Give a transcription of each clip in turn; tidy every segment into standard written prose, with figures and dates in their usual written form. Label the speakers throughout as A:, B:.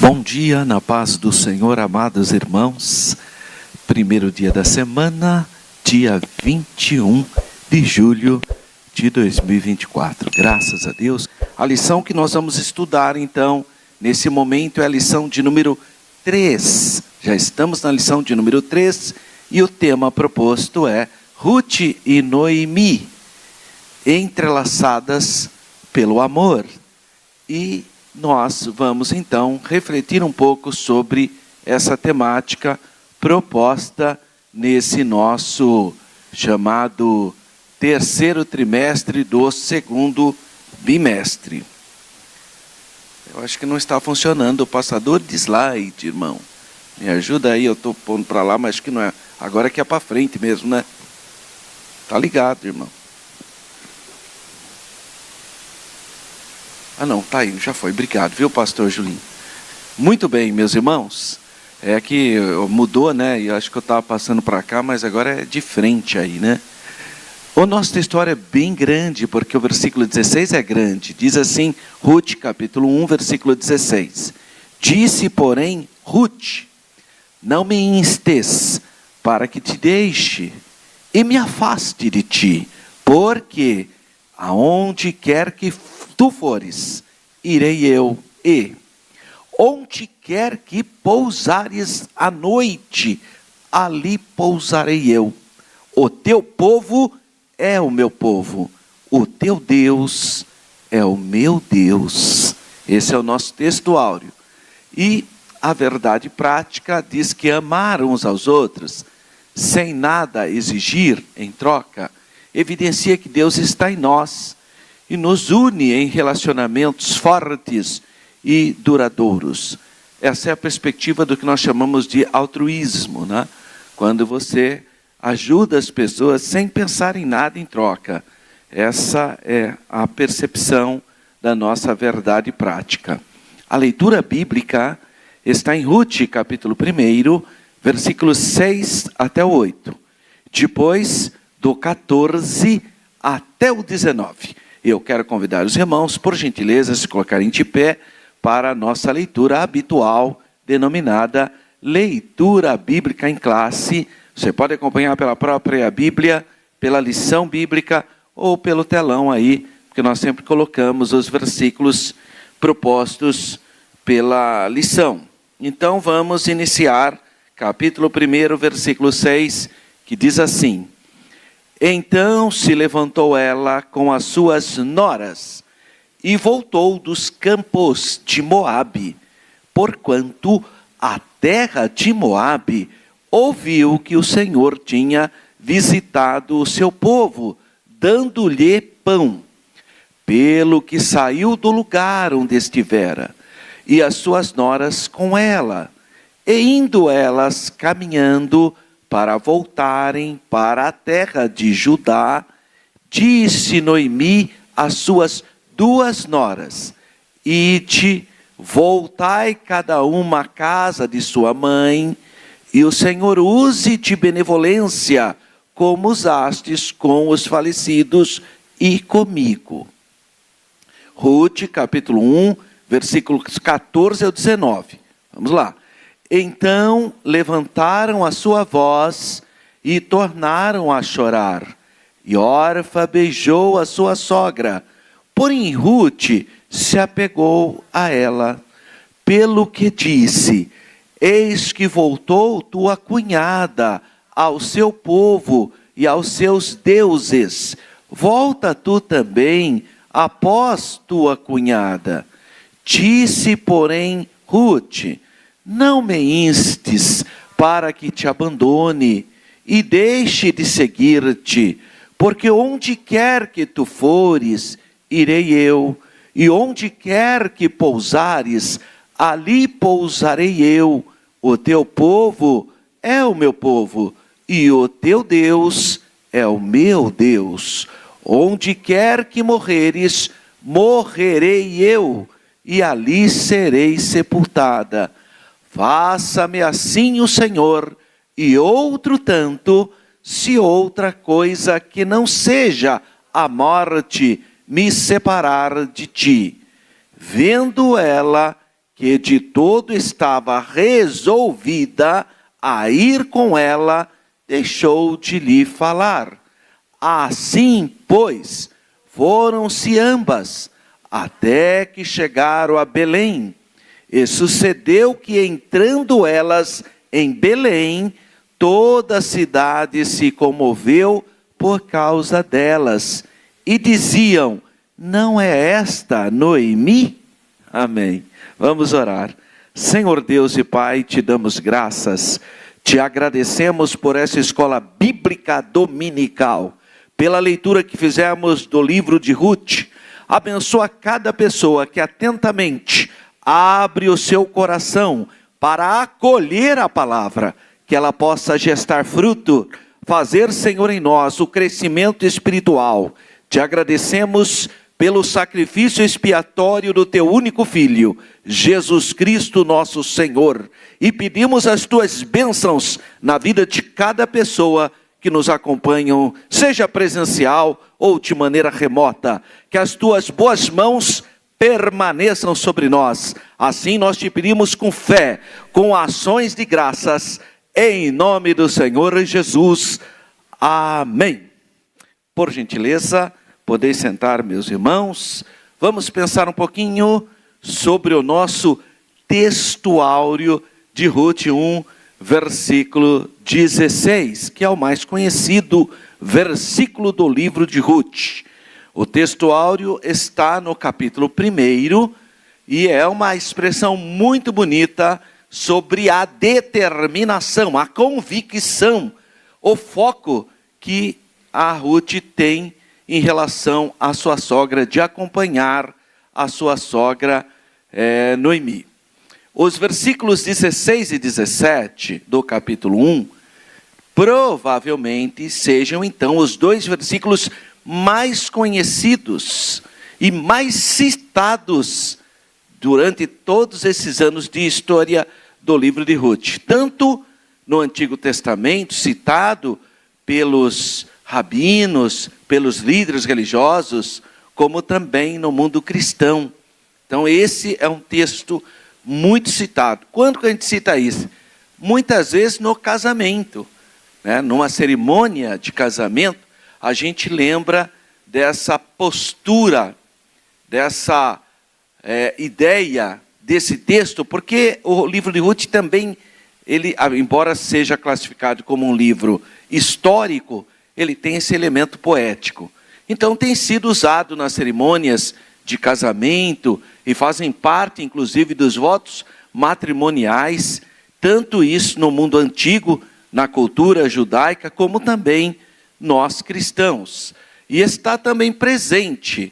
A: Bom dia, na paz do Senhor, amados irmãos. Primeiro dia da semana, dia 21 de julho de 2024. Graças a Deus. A lição que nós vamos estudar, então, nesse momento é a lição de número 3. Já estamos na lição de número 3 e o tema proposto é Ruth e Noemi, entrelaçadas pelo amor. E nós vamos então refletir um pouco sobre essa temática proposta nesse nosso chamado terceiro trimestre do segundo bimestre. Eu acho que não está funcionando o passador de slide, irmão. Me ajuda aí, eu estou pondo para lá, mas acho que não é. Agora é que é para frente mesmo, né? Tá ligado, irmão. Ah não, tá aí, já foi, obrigado, viu, pastor Julinho? Muito bem, meus irmãos, é que mudou, né, e acho que eu estava passando para cá, mas agora é de frente aí, né? O nosso textuário é bem grande, porque o versículo 16 é grande, diz assim, Ruth, capítulo 1, versículo 16. Disse, porém, Ruth, não me instes, para que te deixe e me afaste de ti, porque aonde quer que tu fores, irei eu, e onde quer que pousares à noite, ali pousarei eu. O teu povo é o meu povo, o teu Deus é o meu Deus. Esse é o nosso textuário. E a verdade prática diz que amar uns aos outros, sem nada exigir em troca, evidencia que Deus está em nós, e nos une em relacionamentos fortes e duradouros. Essa é a perspectiva do que nós chamamos de altruísmo, né? Quando você ajuda as pessoas sem pensar em nada em troca. Essa é a percepção da nossa verdade prática. A leitura bíblica está em Ruth, capítulo 1, versículos 6 até o 8. Depois do 14 até o 19. Eu quero convidar os irmãos, por gentileza, a se colocarem de pé para a nossa leitura habitual, denominada Leitura Bíblica em Classe. Você pode acompanhar pela própria Bíblia, pela lição bíblica ou pelo telão aí, porque nós sempre colocamos os versículos propostos pela lição. Então vamos iniciar capítulo 1, versículo 6, que diz assim: Então se levantou ela com as suas noras e voltou dos campos de Moabe, porquanto a terra de Moabe ouviu que o Senhor tinha visitado o seu povo, dando-lhe pão, pelo que saiu do lugar onde estivera, e as suas noras com ela, e indo elas caminhando para voltarem para a terra de Judá, disse Noemi às suas duas noras: Ide, voltai cada uma à casa de sua mãe, e o Senhor use de benevolência, como usastes com os falecidos e comigo. Ruth, capítulo 1, versículos 14 ao 19. Vamos lá. Então levantaram a sua voz e tornaram a chorar. E Orfa beijou a sua sogra, porém Ruth se apegou a ela, pelo que disse: Eis que voltou tua cunhada ao seu povo e aos seus deuses. Volta tu também após tua cunhada. Disse, porém, Ruth: Não me instes para que te abandone e deixe de seguir-te, porque onde quer que tu fores, irei eu, e onde quer que pousares, ali pousarei eu. O teu povo é o meu povo, e o teu Deus é o meu Deus. Onde quer que morreres, morrerei eu, e ali serei sepultada. Faça-me assim o Senhor, e outro tanto, se outra coisa que não seja a morte me separar de ti. Vendo ela que de todo estava resolvida a ir com ela, deixou de lhe falar. Assim, pois, foram-se ambas, até que chegaram a Belém. E sucedeu que, entrando elas em Belém, toda a cidade se comoveu por causa delas. E diziam: não é esta Noemi? Amém. Vamos orar. Senhor Deus e Pai, te damos graças. Te agradecemos por essa escola bíblica dominical, pela leitura que fizemos do livro de Ruth. Abençoa cada pessoa que atentamente abre o seu coração para acolher a palavra, que ela possa gestar fruto, fazer, Senhor, em nós o crescimento espiritual. Te agradecemos pelo sacrifício expiatório do teu único Filho, Jesus Cristo nosso Senhor, e pedimos as tuas bênçãos na vida de cada pessoa que nos acompanham, seja presencial ou de maneira remota, que as tuas boas mãos permaneçam sobre nós. Assim nós te pedimos com fé, com ações de graças, em nome do Senhor Jesus. Amém. Por gentileza, podeis sentar, meus irmãos. Vamos pensar um pouquinho sobre o nosso texto áureo de Ruth 1, versículo 16, que é o mais conhecido versículo do livro de Ruth. O texto áureo está no capítulo 1 e é uma expressão muito bonita sobre a determinação, a convicção, o foco que a Ruth tem em relação à sua sogra, de acompanhar a sua sogra Noemi. Os versículos 16 e 17 do capítulo 1, provavelmente sejam então os dois versículos mais conhecidos e mais citados durante todos esses anos de história do livro de Ruth. Tanto no Antigo Testamento, citado pelos rabinos, pelos líderes religiosos, como também no mundo cristão. Então esse é um texto muito citado. Quando que a gente cita isso? Muitas vezes no casamento, né? Numa cerimônia de casamento, a gente lembra dessa postura, dessa ideia desse texto, porque o livro de Ruth também, ele, embora seja classificado como um livro histórico, ele tem esse elemento poético. Então tem sido usado nas cerimônias de casamento e fazem parte, inclusive, dos votos matrimoniais, tanto isso no mundo antigo, na cultura judaica, como também nós cristãos. E está também presente,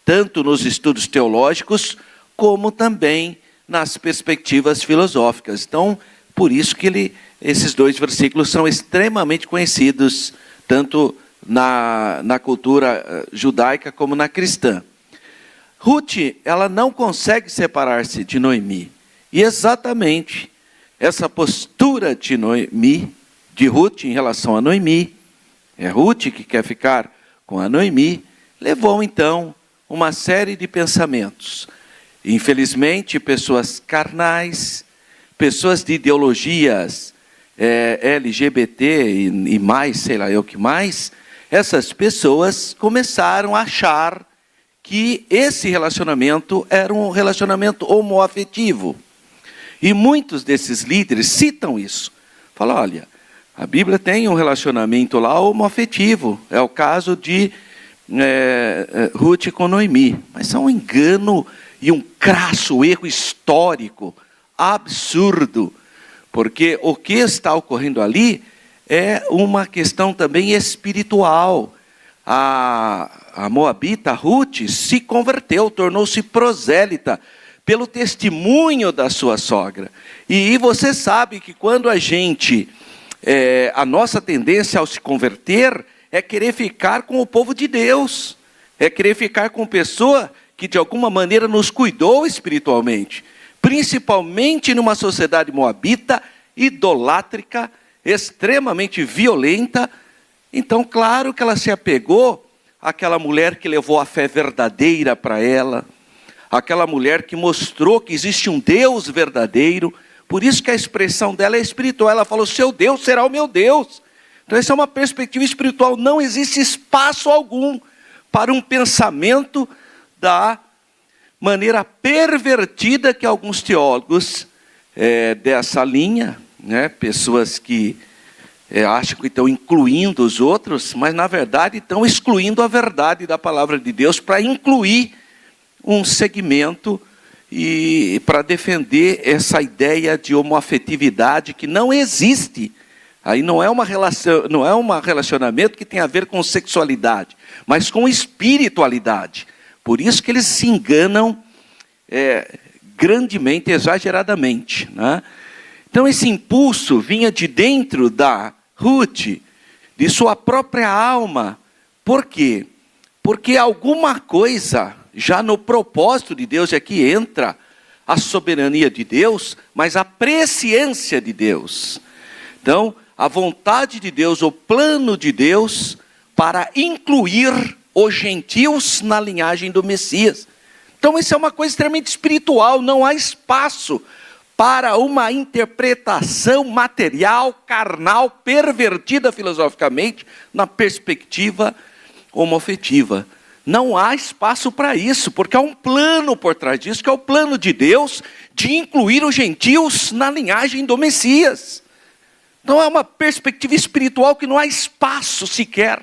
A: tanto nos estudos teológicos, como também nas perspectivas filosóficas. Então, por isso que esses dois versículos são extremamente conhecidos, tanto na cultura judaica como na cristã. Ruth, ela não consegue separar-se de Noemi. E exatamente essa postura de Noemi, de Ruth em relação a Noemi, é Ruth que quer ficar com a Noemi, levou então uma série de pensamentos. Infelizmente, pessoas carnais, pessoas de ideologias LGBT e mais, sei lá eu que mais, essas pessoas começaram a achar que esse relacionamento era um relacionamento homoafetivo. E muitos desses líderes citam isso. Falam, olha, a Bíblia tem um relacionamento lá homoafetivo. É o caso de Ruth com Noemi. Mas é um engano e um crasso erro histórico, absurdo. Porque o que está ocorrendo ali é uma questão também espiritual. A moabita Ruth se converteu, tornou-se prosélita pelo testemunho da sua sogra. E você sabe que quando a nossa tendência ao se converter é querer ficar com o povo de Deus, é querer ficar com pessoa que de alguma maneira nos cuidou espiritualmente, principalmente numa sociedade moabita, idolátrica, extremamente violenta. Então, claro que ela se apegou àquela mulher que levou a fé verdadeira para ela, aquela mulher que mostrou que existe um Deus verdadeiro. Por isso que a expressão dela é espiritual. Ela falou: seu Deus será o meu Deus. Então essa é uma perspectiva espiritual. Não existe espaço algum para um pensamento da maneira pervertida que alguns teólogos dessa linha, né, pessoas que acham que estão incluindo os outros, mas na verdade estão excluindo a verdade da palavra de Deus para incluir um segmento e para defender essa ideia de homoafetividade que não existe. Aí não é uma relação, não é um relacionamento que tem a ver com sexualidade, mas com espiritualidade. Por isso que eles se enganam grandemente, exageradamente, né? Então esse impulso vinha de dentro da Ruth, de sua própria alma. Por quê? Porque alguma coisa, já no propósito de Deus, é que entra a soberania de Deus, mas a presciência de Deus. Então, a vontade de Deus, o plano de Deus, para incluir os gentios na linhagem do Messias. Então, isso é uma coisa extremamente espiritual, não há espaço para uma interpretação material, carnal, pervertida filosoficamente, na perspectiva homoafetiva. Não há espaço para isso, porque há um plano por trás disso, que é o plano de Deus de incluir os gentios na linhagem do Messias. Então é uma perspectiva espiritual que não há espaço sequer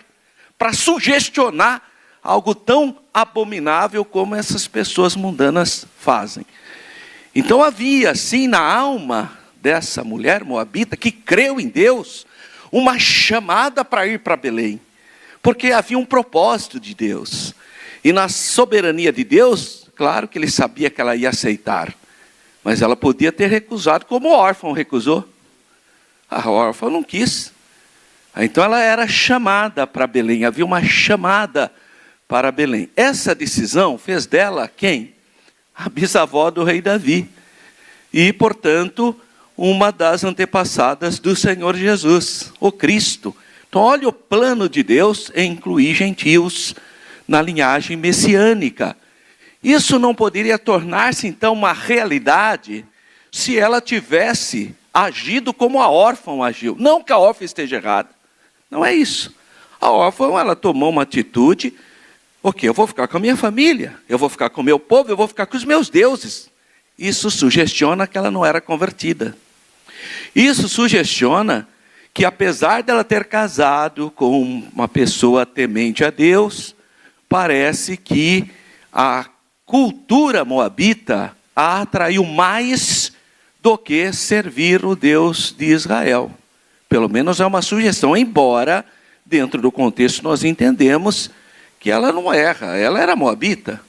A: para sugestionar algo tão abominável como essas pessoas mundanas fazem. Então havia, sim, na alma dessa mulher moabita, que creu em Deus, uma chamada para ir para Belém. Porque havia um propósito de Deus. E na soberania de Deus, claro que ele sabia que ela ia aceitar. Mas ela podia ter recusado, como o órfão recusou. A órfã não quis. Então ela era chamada para Belém. Havia uma chamada para Belém. Essa decisão fez dela quem? A bisavó do rei Davi. E, portanto, uma das antepassadas do Senhor Jesus, o Cristo. Então, olha o plano de Deus em incluir gentios na linhagem messiânica. Isso não poderia tornar-se, então, uma realidade se ela tivesse agido como a órfã agiu. Não que a órfã esteja errada. Não é isso. A órfã, ela tomou uma atitude: ok, eu vou ficar com a minha família, eu vou ficar com o meu povo, eu vou ficar com os meus deuses. Isso sugestiona que ela não era convertida. Isso sugestiona que, apesar dela ter casado com uma pessoa temente a Deus, parece que a cultura moabita a atraiu mais do que servir o Deus de Israel. Pelo menos é uma sugestão, embora, dentro do contexto, nós entendemos que ela não erra, ela era moabita.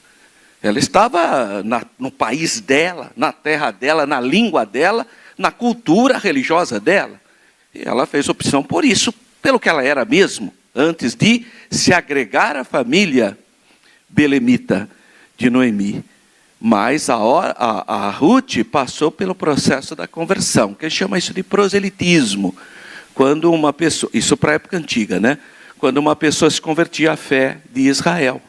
A: Ela estava no país dela, na terra dela, na língua dela, na cultura religiosa dela. E ela fez opção por isso, pelo que ela era mesmo, antes de se agregar à família belemita de Noemi. Mas a Ruth passou pelo processo da conversão, que chama isso de proselitismo. Quando uma pessoa, isso para a época antiga, né? Quando uma pessoa se convertia à fé de Israel.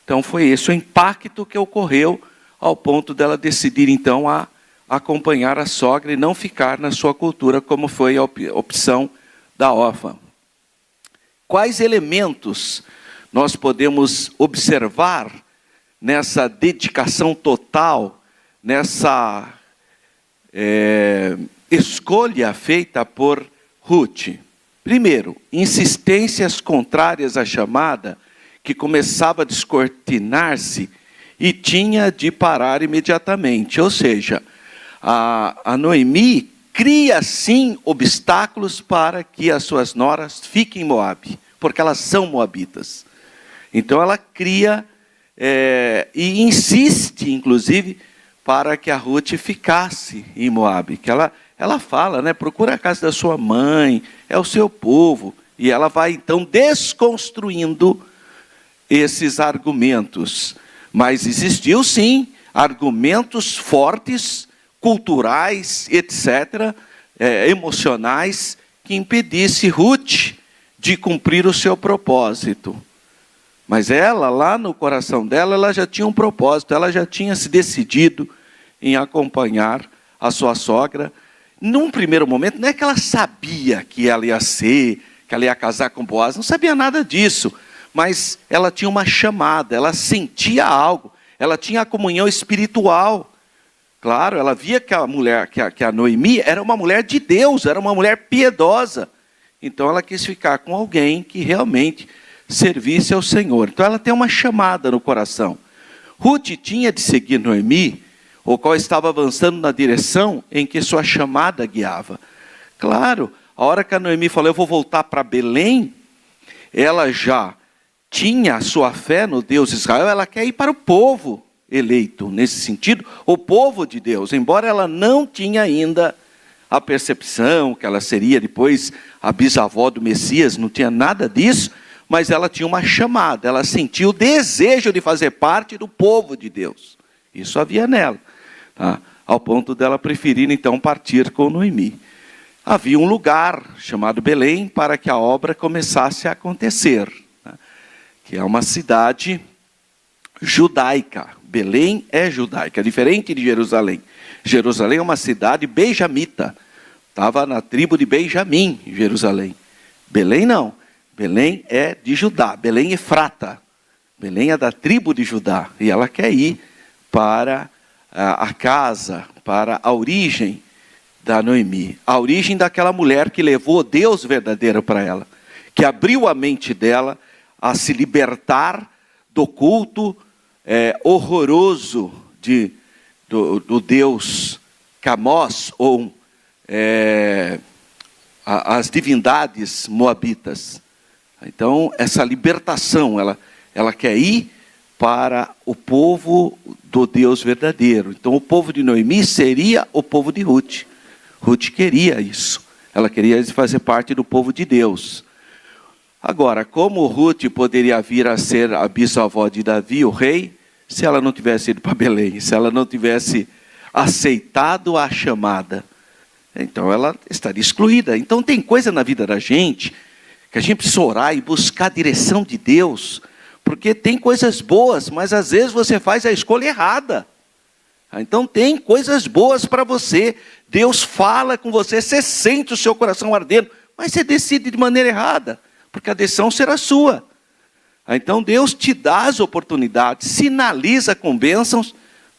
A: Então foi esse o impacto que ocorreu ao ponto dela decidir então a acompanhar a sogra e não ficar na sua cultura, como foi a opção da órfã. Quais elementos nós podemos observar nessa dedicação total, nessa escolha feita por Ruth? Primeiro, insistências contrárias à chamada, que começava a descortinar-se e tinha de parar imediatamente. Ou seja, a Noemi cria sim obstáculos para que as suas noras fiquem em Moabe, porque elas são moabitas. Então ela cria e insiste, inclusive, para que a Ruth ficasse em Moabe. Que ela fala, né, procura a casa da sua mãe, é o seu povo. E ela vai então desconstruindo esses argumentos. Mas existiu sim argumentos fortes, culturais, etc., emocionais, que impedisse Ruth de cumprir o seu propósito. Mas ela, lá no coração dela, ela já tinha um propósito, ela já tinha se decidido em acompanhar a sua sogra. Num primeiro momento, não é que ela sabia que ela ia ser, que ela ia casar com Boaz, não sabia nada disso. Mas ela tinha uma chamada, ela sentia algo, ela tinha a comunhão espiritual. Claro, ela via que a mulher, que a Noemi era uma mulher de Deus, era uma mulher piedosa. Então ela quis ficar com alguém que realmente servisse ao Senhor. Então ela tem uma chamada no coração. Ruth tinha de seguir Noemi, o qual estava avançando na direção em que sua chamada guiava. Claro, a hora que a Noemi falou, eu vou voltar para Belém, ela já tinha a sua fé no Deus de Israel, ela quer ir para o povo eleito, nesse sentido, o povo de Deus, embora ela não tinha ainda a percepção que ela seria depois a bisavó do Messias, não tinha nada disso, mas ela tinha uma chamada, ela sentiu o desejo de fazer parte do povo de Deus. Isso havia nela, tá? Ao ponto dela preferir então partir com Noemi. Havia um lugar chamado Belém para que a obra começasse a acontecer, tá? Que é uma cidade judaica. Belém é judaica, diferente de Jerusalém. Jerusalém é uma cidade benjamita. Estava na tribo de Benjamim, em Jerusalém. Belém não. Belém é de Judá. Belém é Efrata. Belém é da tribo de Judá. E ela quer ir para a casa, para a origem da Noemi. A origem daquela mulher que levou Deus verdadeiro para ela. Que abriu a mente dela a se libertar do culto horroroso do Deus Camós, ou as divindades moabitas. Então, essa libertação, ela quer ir para o povo do Deus verdadeiro. Então, o povo de Noemi seria o povo de Ruth. Ruth queria isso. Ela queria fazer parte do povo de Deus. Agora, como Ruth poderia vir a ser a bisavó de Davi, o rei, se ela não tivesse ido para Belém, se ela não tivesse aceitado a chamada? Então ela estaria excluída. Então tem coisa na vida da gente que a gente precisa orar e buscar a direção de Deus, porque tem coisas boas, mas às vezes você faz a escolha errada. Então tem coisas boas para você, Deus fala com você, você sente o seu coração ardendo, mas você decide de maneira errada, porque a decisão será sua. Então Deus te dá as oportunidades, sinaliza com bênçãos,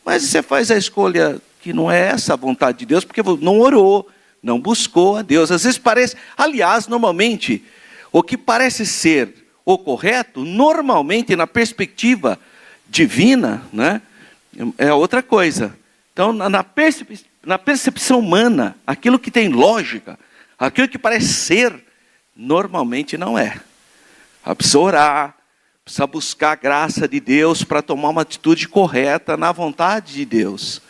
A: mas você faz a escolha que não é essa a vontade de Deus, porque não orou, não buscou a Deus. Às vezes parece, aliás, normalmente, o que parece ser o correto, normalmente na perspectiva divina, né, é outra coisa. Então, na percepção humana, aquilo que tem lógica, aquilo que parece ser, normalmente não é. Precisa orar, precisa buscar a graça de Deus para tomar uma atitude correta na vontade de Deus.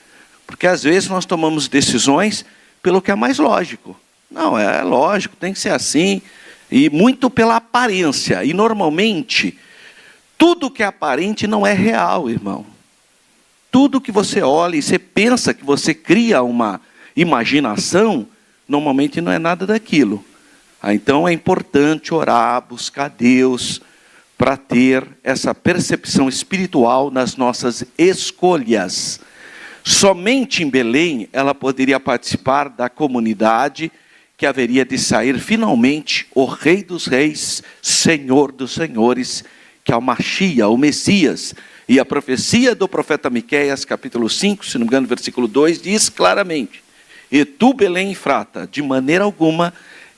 A: Porque às vezes nós tomamos decisões pelo que é mais lógico. Não, é lógico, tem que ser assim. E muito pela aparência. E normalmente, tudo que é aparente não é real, irmão. Tudo que você olha e você pensa que você cria uma imaginação, normalmente não é nada daquilo. Então é importante orar, buscar Deus, para ter essa percepção espiritual nas nossas escolhas. Somente em Belém ela poderia participar da comunidade que haveria de sair finalmente o Rei dos Reis, Senhor dos Senhores, que é o Machia, o Messias. E a profecia do profeta Miqueias, capítulo 5, se não me engano, versículo 2, diz claramente: e tu, Belém Efrata, de maneira alguma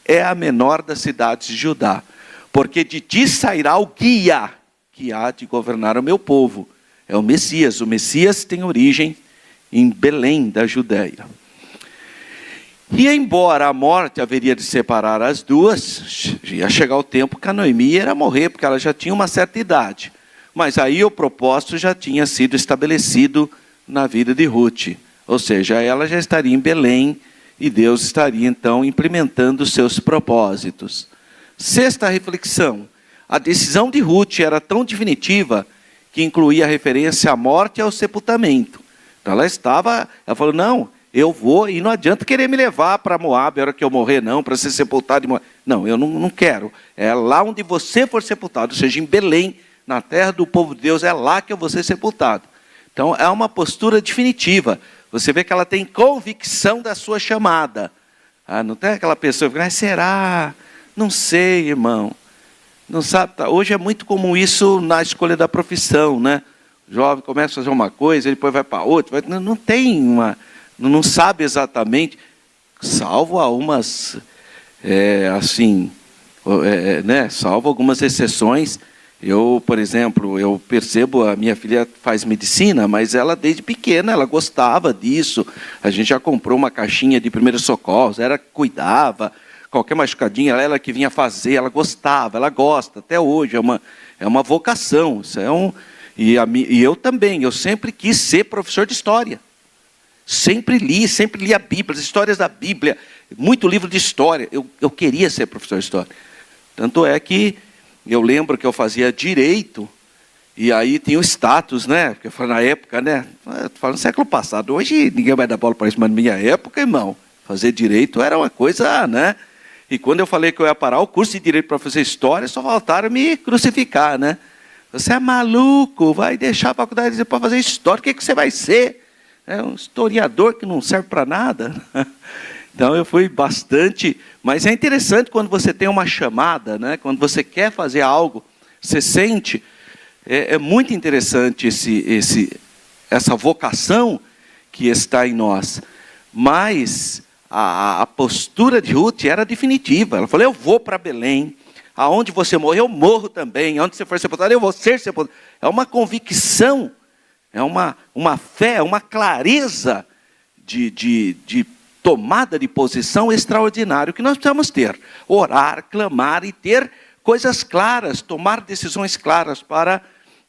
A: é a menor das cidades de Judá, porque de ti sairá o guia que há de governar o meu povo. É o Messias. O Messias tem origem em Belém da Judéia. E embora a morte haveria de separar as duas, ia chegar o tempo que a Noemi ia morrer, porque ela já tinha uma certa idade. Mas aí o propósito já tinha sido estabelecido na vida de Ruth. Ou seja, ela já estaria em Belém e Deus estaria então implementando os seus propósitos. Sexta reflexão: a decisão de Ruth era tão definitiva que incluía a referência à morte e ao sepultamento. Então ela falou, não, eu vou, e não adianta querer me levar para Moab, a hora que eu morrer, não, para ser sepultado em Moab. Não, eu não quero. É lá onde você for sepultado, ou seja, em Belém, na terra do povo de Deus, é lá que eu vou ser sepultado. Então, é uma postura definitiva. Você vê que ela tem convicção da sua chamada. Não tem aquela pessoa que será? Não sei, irmão. Não sabe? Hoje é muito comum isso na escolha da profissão, né? O jovem começa a fazer uma coisa, ele depois vai para outra. Não tem uma... Não sabe exatamente, salvo algumas... salvo algumas exceções. Eu, por exemplo, eu percebo, a minha filha faz medicina, mas ela desde pequena, ela gostava disso. A gente já comprou uma caixinha de primeiros socorros, ela cuidava, qualquer machucadinha, ela que vinha fazer, ela gostava, ela gosta, até hoje, é uma vocação. Isso e eu também, eu sempre quis ser professor de história. Sempre li a Bíblia, as histórias da Bíblia, muito livro de história. Eu queria ser professor de história. Tanto é que eu lembro que eu fazia direito, e aí tinha o status, né? Porque foi na época, né? Estou falando século passado. Hoje ninguém vai dar bola para isso, mas na minha época, irmão, fazer direito era uma coisa, né? E quando eu falei que eu ia parar o curso de direito para fazer história, só voltaram a me crucificar, né? Você é maluco, vai deixar a faculdade para fazer história, o que você vai ser? É um historiador que não serve para nada. Então eu fui bastante... Mas é interessante quando você tem uma chamada, né? Quando você quer fazer algo, você sente... É muito interessante essa vocação que está em nós. Mas a postura de Ruth era definitiva. Ela falou, eu vou para Belém. Aonde você morrer, eu morro também. Aonde você for sepultado, eu vou ser sepultado. É uma convicção, é uma fé, uma clareza de tomada de posição extraordinário que nós precisamos ter. Orar, clamar e ter coisas claras, tomar decisões claras para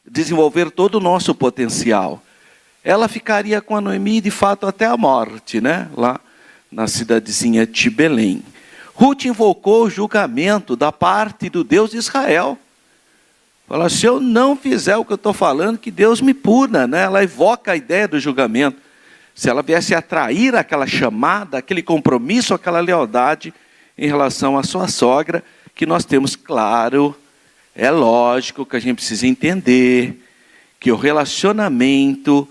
A: desenvolver todo o nosso potencial. Ela ficaria com a Noemi, de fato, até a morte, né? Lá na cidadezinha de Belém. Ruth invocou o julgamento da parte do Deus de Israel. Fala, se eu não fizer o que eu estou falando, que Deus me puna, né? Ela evoca a ideia do julgamento. Se ela viesse atrair aquela chamada, aquele compromisso, aquela lealdade em relação à sua sogra, que nós temos claro, é lógico que a gente precisa entender que o relacionamento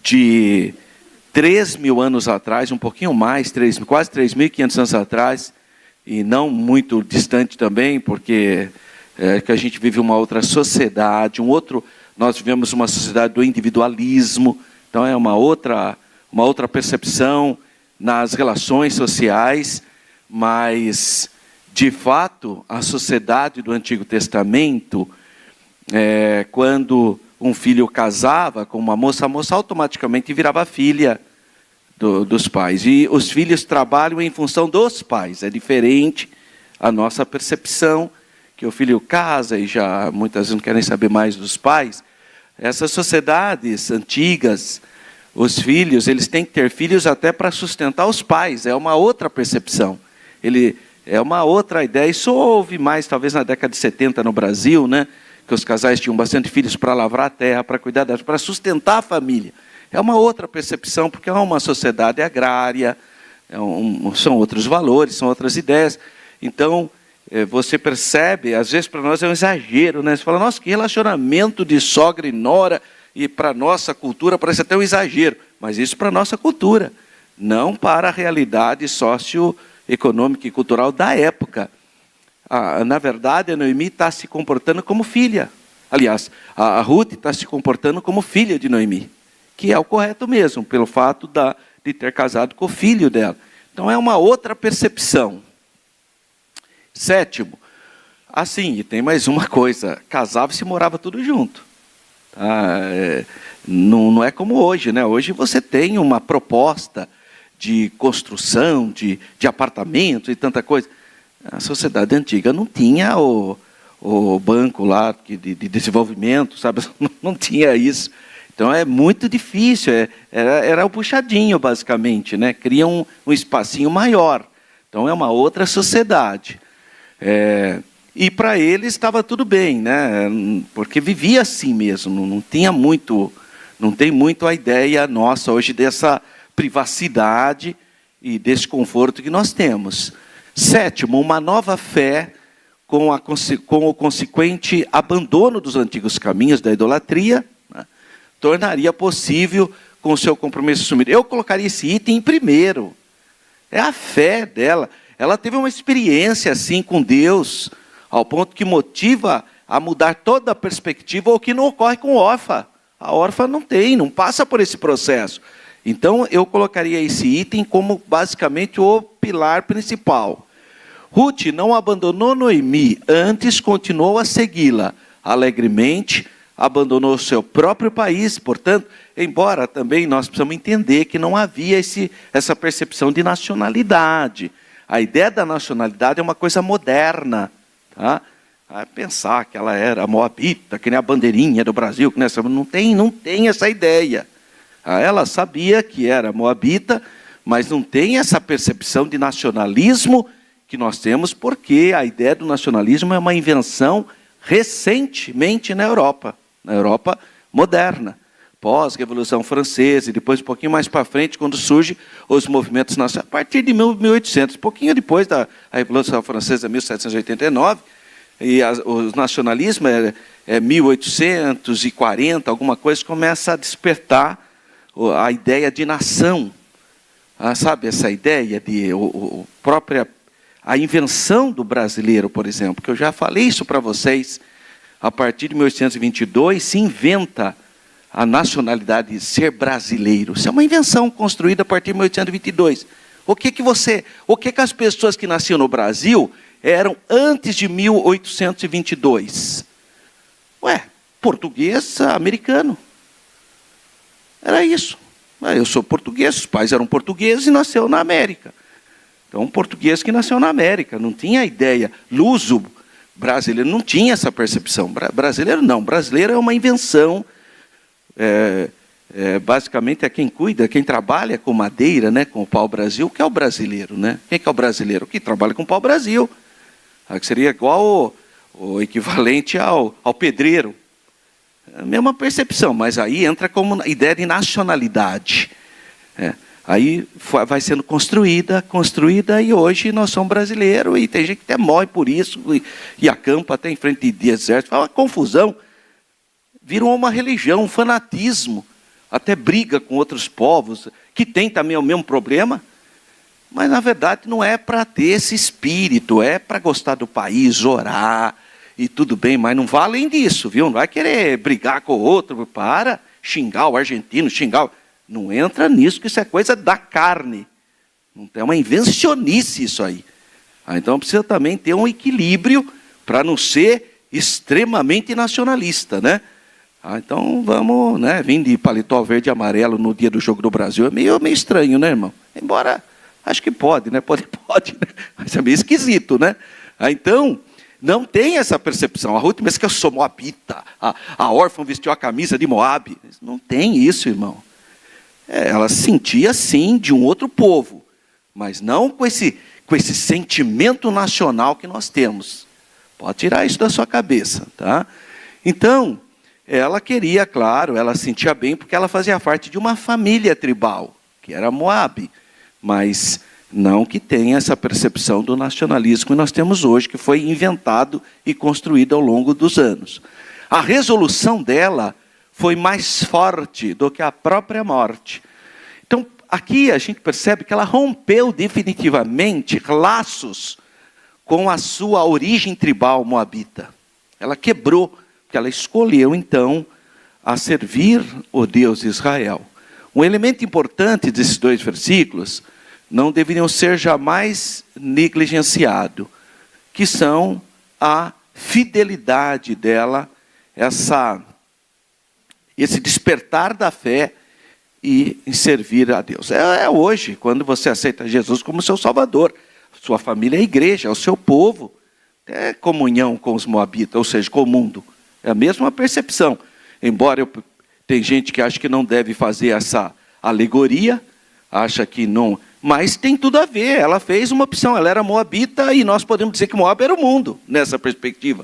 A: de 3.000 anos atrás, um pouquinho mais, quase 3.500 anos atrás, e não muito distante também, porque que a gente vive uma outra sociedade, nós vivemos uma sociedade do individualismo, então é uma outra percepção nas relações sociais, mas, de fato, a sociedade do Antigo Testamento, quando um filho casava com uma moça, a moça automaticamente virava filha dos pais. E os filhos trabalham em função dos pais. É diferente a nossa percepção, que o filho casa e já muitas vezes não querem saber mais dos pais. Essas sociedades antigas, os filhos, eles têm que ter filhos até para sustentar os pais. É uma outra percepção. É uma outra ideia. Isso houve mais, talvez, na década de 70 no Brasil, né? Que os casais tinham bastante filhos para lavrar a terra, para cuidar para sustentar a família. É uma outra percepção, porque é uma sociedade agrária, são outros valores, são outras ideias. Então, você percebe, às vezes para nós é um exagero, né? Você fala, nossa, que relacionamento de sogra e nora, e para a nossa cultura parece até um exagero. Mas isso para a nossa cultura, não para a realidade socioeconômica e cultural da época. Na verdade, a Noemi está se comportando como filha. Aliás, a Ruth está se comportando como filha de Noemi, que é o correto mesmo, pelo fato de ter casado com o filho dela. Então é uma outra percepção. 7º, assim, e tem mais uma coisa, casava-se e morava tudo junto. Não é como hoje, né? Hoje você tem uma proposta de construção, de apartamento e tanta coisa. A sociedade antiga não tinha o banco lá de desenvolvimento, sabe? Não tinha isso. Então é muito difícil, era o puxadinho basicamente, né? Cria um espacinho maior. Então é uma outra sociedade. E para eles estava tudo bem, né? Porque vivia assim mesmo, não tem muito a ideia nossa hoje dessa privacidade e desse conforto que nós temos. 7º, uma nova fé com o consequente abandono dos antigos caminhos da idolatria, né, tornaria possível com o seu compromisso assumido. Eu colocaria esse item em primeiro. É a fé dela. Ela teve uma experiência assim com Deus, ao ponto que motiva a mudar toda a perspectiva, o que não ocorre com órfã. A órfã não passa por esse processo. Então eu colocaria esse item como basicamente o pilar principal. Ruth não abandonou Noemi, antes continuou a segui-la alegremente, abandonou o seu próprio país. Portanto, embora também nós precisamos entender que não havia essa percepção de nacionalidade. A ideia da nacionalidade é uma coisa moderna. Tá? Pensar que ela era moabita, que nem a bandeirinha do Brasil, que nessa, não tem essa ideia. Ela sabia que era moabita, mas não tem essa percepção de nacionalismo que nós temos, porque a ideia do nacionalismo é uma invenção recentemente na Europa moderna, pós-Revolução Francesa, e depois um pouquinho mais para frente, quando surgem os movimentos nacionais, a partir de 1800, pouquinho depois da Revolução Francesa, 1789, e o nacionalismo é 1840, alguma coisa, começa a despertar a ideia de nação. Sabe, essa ideia de a invenção do brasileiro, por exemplo, que eu já falei isso para vocês, a partir de 1822 se inventa a nacionalidade de ser brasileiro. Isso é uma invenção construída a partir de 1822. O que as pessoas que nasciam no Brasil eram antes de 1822? Português americano. Era isso. Eu sou português, os pais eram portugueses e nasceu na América. Então, um português que nasceu na América, não tinha ideia. Luso brasileiro não tinha essa percepção. Brasileiro não, brasileiro é uma invenção. Basicamente é quem cuida, quem trabalha com madeira, né, com o pau-brasil, que é o brasileiro. Né? Quem que é o brasileiro? Quem trabalha com pau-brasil. Que seria igual o equivalente ao pedreiro. A mesma percepção, mas aí entra como ideia de nacionalidade. Aí vai sendo construída, e hoje nós somos brasileiros, e tem gente que até morre por isso, e acampa até em frente de exército. Fala uma confusão. Virou uma religião, um fanatismo, até briga com outros povos, que tem também o mesmo problema, mas na verdade não é para ter esse espírito, é para gostar do país, orar, e tudo bem, mas não vai além disso, viu? Não vai querer brigar com o outro, para xingar o argentino, não entra nisso, que isso é coisa da carne. Não é uma invencionice isso aí. Então precisa também ter um equilíbrio para não ser extremamente nacionalista, né? Então vamos, né, vir de paletó verde e amarelo no dia do Jogo do Brasil. É meio estranho, né, irmão? Embora, acho que pode, né? Pode, né? Mas é meio esquisito, né? Então, não tem essa percepção. A Ruth pensa que eu sou moabita. A órfã vestiu a camisa de Moabe. Não tem isso, irmão. Ela sentia, sim, de um outro povo, mas não com esse sentimento nacional que nós temos. Pode tirar isso da sua cabeça, tá? Então, ela queria, claro, ela sentia bem, porque ela fazia parte de uma família tribal, que era Moabe, mas não que tenha essa percepção do nacionalismo que nós temos hoje, que foi inventado e construído ao longo dos anos. A resolução dela foi mais forte do que a própria morte. Então, aqui a gente percebe que ela rompeu definitivamente laços com a sua origem tribal moabita. Ela quebrou, porque ela escolheu, então, a servir o Deus de Israel. Um elemento importante desses dois versículos não deveriam ser jamais negligenciados, que são a fidelidade dela, esse despertar da fé e em servir a Deus. Hoje, quando você aceita Jesus como seu Salvador, sua família é a igreja, é o seu povo, é comunhão com os moabitas, ou seja, com o mundo. É a mesma percepção. Embora tem gente que acha que não deve fazer essa alegoria, acha que não, mas tem tudo a ver. Ela fez uma opção, ela era moabita, e nós podemos dizer que Moab era o mundo, nessa perspectiva.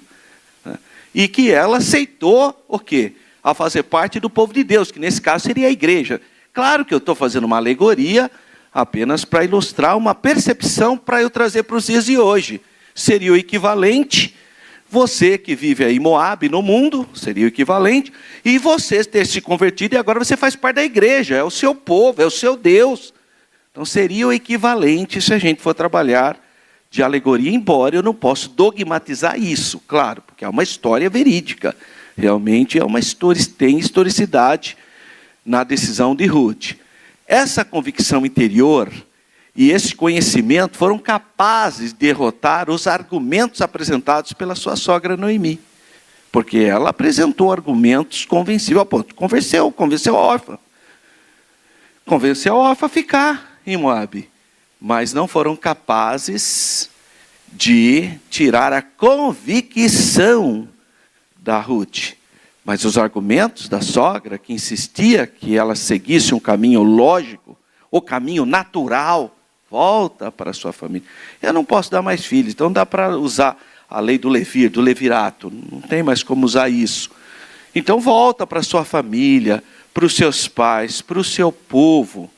A: E que ela aceitou o quê? A fazer parte do povo de Deus, que nesse caso seria a igreja. Claro que eu estou fazendo uma alegoria apenas para ilustrar uma percepção para eu trazer para os dias de hoje. seria o equivalente, você que vive aí em Moabe, no mundo, seria o equivalente, e você ter se convertido e agora você faz parte da igreja, é o seu povo, é o seu Deus. Então seria o equivalente se a gente for trabalhar de alegoria, embora eu não possa dogmatizar isso, claro, porque é uma história verídica. Realmente é uma história, tem historicidade na decisão de Ruth. Essa convicção interior e esse conhecimento foram capazes de derrotar os argumentos apresentados pela sua sogra Noemi. Porque ela apresentou argumentos convencíveis, ao ponto, convenceu a órfã. Convenceu a órfã a ficar em Moabe. Mas não foram capazes de tirar a convicção da Ruth. Mas os argumentos da sogra, que insistia que ela seguisse um caminho lógico, o caminho natural, volta para a sua família. Eu não posso dar mais filhos, então dá para usar a lei do levirato, não tem mais como usar isso. Então volta para a sua família, para os seus pais, para o seu povo.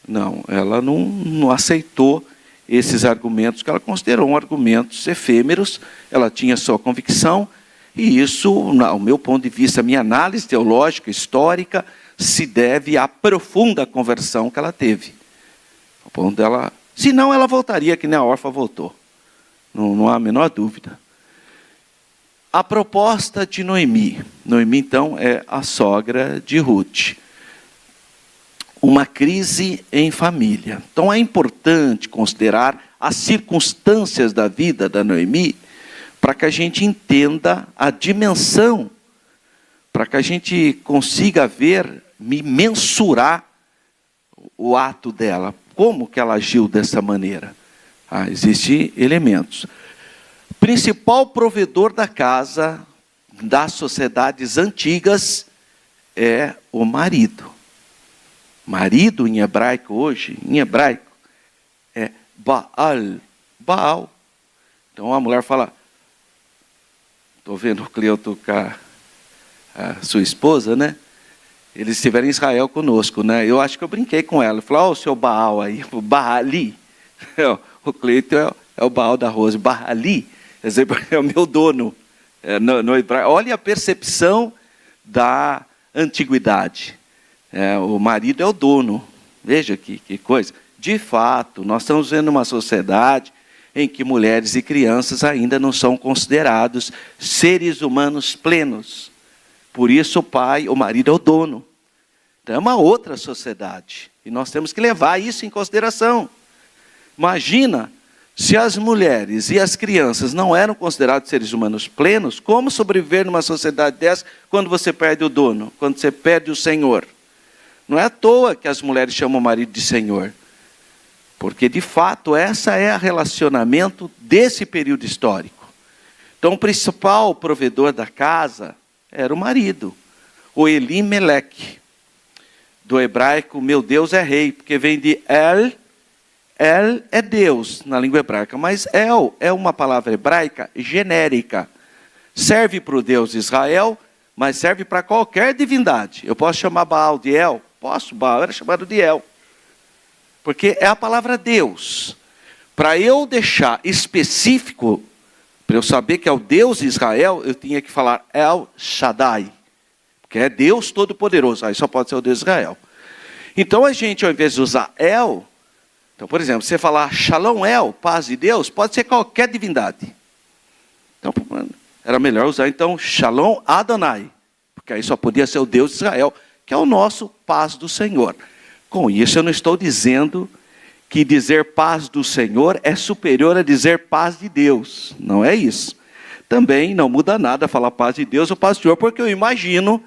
A: Não, ela não aceitou esses argumentos, que ela considerou argumentos efêmeros, ela tinha sua convicção, e isso, ao meu ponto de vista, a minha análise teológica, histórica, se deve à profunda conversão que ela teve. Ao ponto dela, senão ela voltaria que nem a órfã voltou. Não há a menor dúvida. A proposta de Noemi. Noemi, então, é a sogra de Ruth. Uma crise em família. Então é importante considerar as circunstâncias da vida da Noemi para que a gente entenda a dimensão, para que a gente consiga ver, mensurar o ato dela, como que ela agiu dessa maneira. Existem elementos. Principal provedor da casa das sociedades antigas é o marido. Marido em hebraico hoje, é Baal. Baal. Então a mulher fala, estou vendo o Cleo tocar a sua esposa, né? Eles estiveram em Israel conosco, né? Eu acho que eu brinquei com ela. Falei, ó, o seu Baal aí, o Baali. O Cleito é o Baal da Rose. Baali é o meu dono. No hebraico. Olha a percepção da antiguidade. O marido é o dono. Veja que coisa. De fato, nós estamos vendo uma sociedade em que mulheres e crianças ainda não são considerados seres humanos plenos. Por isso o marido é o dono. Então é uma outra sociedade. E nós temos que levar isso em consideração. Imagina, se as mulheres e as crianças não eram considerados seres humanos plenos, como sobreviver numa sociedade dessa quando você perde o dono, quando você perde o Senhor? Não é à toa que as mulheres chamam o marido de Senhor. Porque, de fato, esse é o relacionamento desse período histórico. Então, o principal provedor da casa era o marido, o Elimelec. Do hebraico, meu Deus é rei, porque vem de El. El é Deus na língua hebraica, mas El é uma palavra hebraica genérica. Serve para o Deus de Israel, mas serve para qualquer divindade. Eu posso chamar Baal de El? Posso, Baal era chamado de El. Porque é a palavra Deus. Para eu deixar específico, para eu saber que é o Deus de Israel, eu tinha que falar El Shaddai. Porque é Deus Todo-Poderoso. Aí só pode ser o Deus de Israel. Então a gente, ao invés de usar El, então, por exemplo, você falar Shalom El, paz de Deus, pode ser qualquer divindade. Então, era melhor usar então Shalom Adonai. Porque aí só podia ser o Deus de Israel, que é o nosso paz do Senhor. Com isso eu não estou dizendo que dizer paz do Senhor é superior a dizer paz de Deus. Não é isso. Também não muda nada falar paz de Deus ou paz do Senhor, porque eu imagino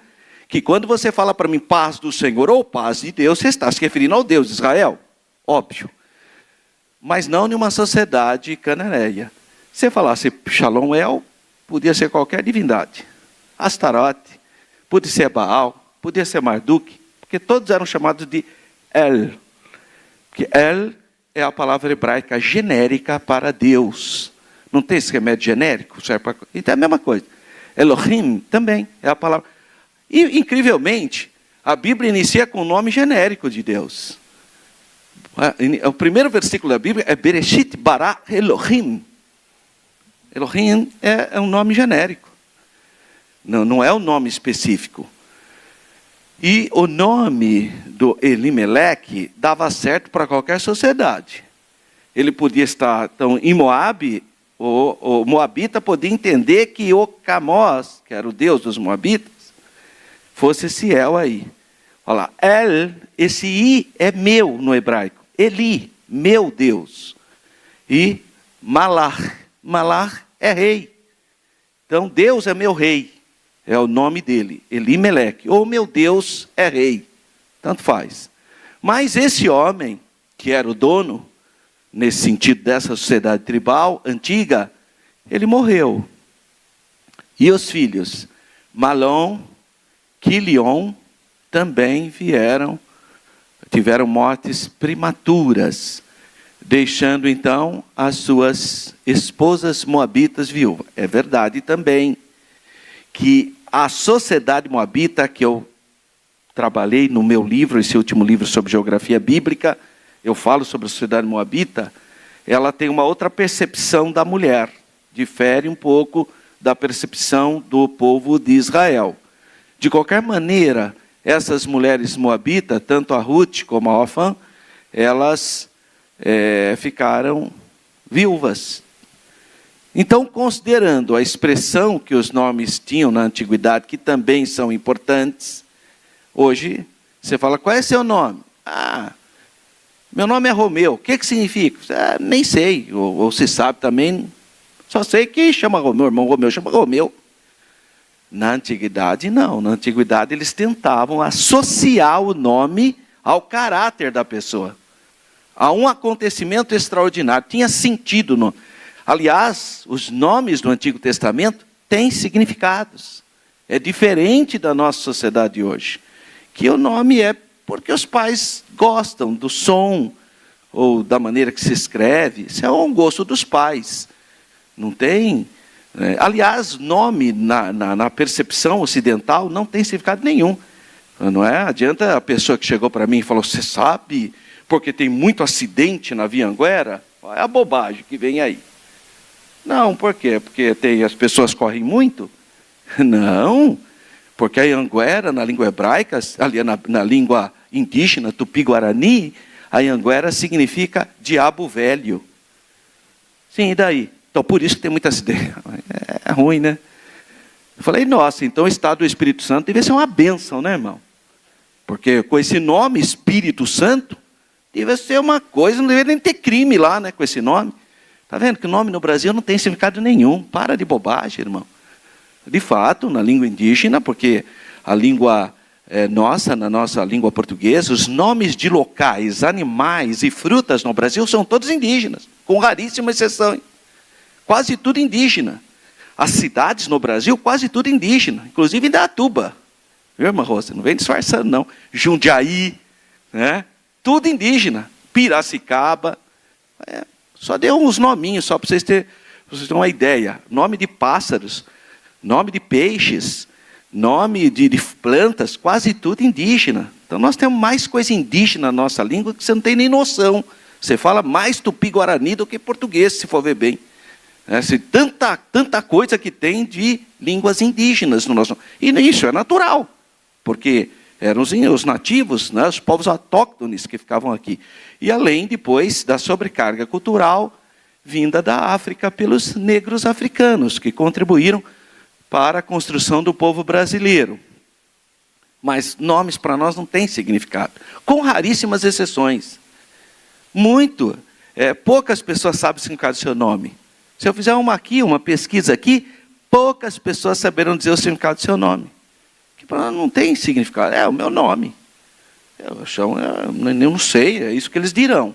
A: que quando você fala para mim paz do Senhor ou paz de Deus, você está se referindo ao Deus de Israel. Óbvio. Mas não em uma sociedade cananeia. Se você falasse Shalom El, podia ser qualquer divindade. Astarote, podia ser Baal, podia ser Marduk, porque todos eram chamados de El. Porque El é a palavra hebraica genérica para Deus. Não tem esse remédio genérico? Serve para... Então é a mesma coisa. Elohim também é a palavra. E, incrivelmente, a Bíblia inicia com o nome genérico de Deus. O primeiro versículo da Bíblia é Bereshit bara Elohim. Elohim é um nome genérico. Não é um nome específico. E o nome do Elimeleque dava certo para qualquer sociedade. Ele podia estar, então, em Moabe, o moabita podia entender que o Camós, que era o deus dos moabitas, fosse esse El aí. Olha lá, El, esse I é meu no hebraico. Eli, meu Deus. E Malach, Malach é rei. Então, Deus é meu rei. É o nome dele, Elimeleque. Ou meu Deus é rei. Tanto faz. Mas esse homem, que era o dono, nesse sentido dessa sociedade tribal antiga, ele morreu. E os filhos, Malom, Quilion, também tiveram mortes prematuras, deixando então as suas esposas moabitas viúvas. É verdade também que a sociedade moabita, que eu trabalhei no meu livro, esse último livro sobre geografia bíblica, eu falo sobre a sociedade moabita, ela tem uma outra percepção da mulher, difere um pouco da percepção do povo de Israel. De qualquer maneira, essas mulheres moabitas, tanto a Ruth como a Orfã, elas ficaram viúvas. Então, considerando a expressão que os nomes tinham na antiguidade, que também são importantes, hoje você fala, qual é seu nome? Meu nome é Romeu. O que significa? Nem sei, ou se sabe também, só sei que chama Romeu, irmão Romeu chama Romeu. Na antiguidade, não. Na antiguidade, eles tentavam associar o nome ao caráter da pessoa, a um acontecimento extraordinário. Tinha sentido. Aliás, os nomes do Antigo Testamento têm significados. É diferente da nossa sociedade hoje, que o nome é porque os pais gostam do som ou da maneira que se escreve. Isso é um gosto dos pais. Não tem... Aliás, nome na percepção ocidental não tem significado nenhum. Não adianta a pessoa que chegou para mim e falou, você sabe, porque tem muito acidente na Via Anguera? É a bobagem que vem aí. Não, por quê? Porque as pessoas correm muito? Não, porque a Anguera, na língua hebraica, ali na língua indígena, tupi-guarani, a Anguera significa diabo velho. Sim, e daí? Então, por isso que tem muita acidente. É ruim, né? Eu falei, nossa, então o estado do Espírito Santo deve ser uma bênção, né, irmão? Porque com esse nome, Espírito Santo, deve ser uma coisa, não deveria nem ter crime lá, né, com esse nome. Está vendo que o nome no Brasil não tem significado nenhum. Para de bobagem, irmão. De fato, na língua indígena, porque a língua nossa, na nossa língua portuguesa, os nomes de locais, animais e frutas no Brasil são todos indígenas, com raríssima exceção. Quase tudo indígena. As cidades no Brasil, quase tudo indígena. Inclusive Indaiatuba. Viu, irmã Rosa? Não vem disfarçando, não. Jundiaí, né? Tudo indígena. Piracicaba. Só deu uns nominhos, só para vocês terem uma ideia. Nome de pássaros, nome de peixes, nome de plantas, quase tudo indígena. Então nós temos mais coisa indígena na nossa língua que você não tem nem noção. Você fala mais tupi-guarani do que português, se for ver bem. Tanta coisa que tem de línguas indígenas no nosso... E isso é natural, porque eram os nativos, né, os povos autóctones que ficavam aqui. E além, depois, da sobrecarga cultural vinda da África pelos negros africanos, que contribuíram para a construção do povo brasileiro. Mas nomes para nós não têm significado, com raríssimas exceções. Poucas pessoas sabem o significado do seu nome. Se eu fizer uma pesquisa aqui, poucas pessoas saberão dizer o significado do seu nome. Que para nós não tem significado. É o meu nome. Eu não sei, é isso que eles dirão.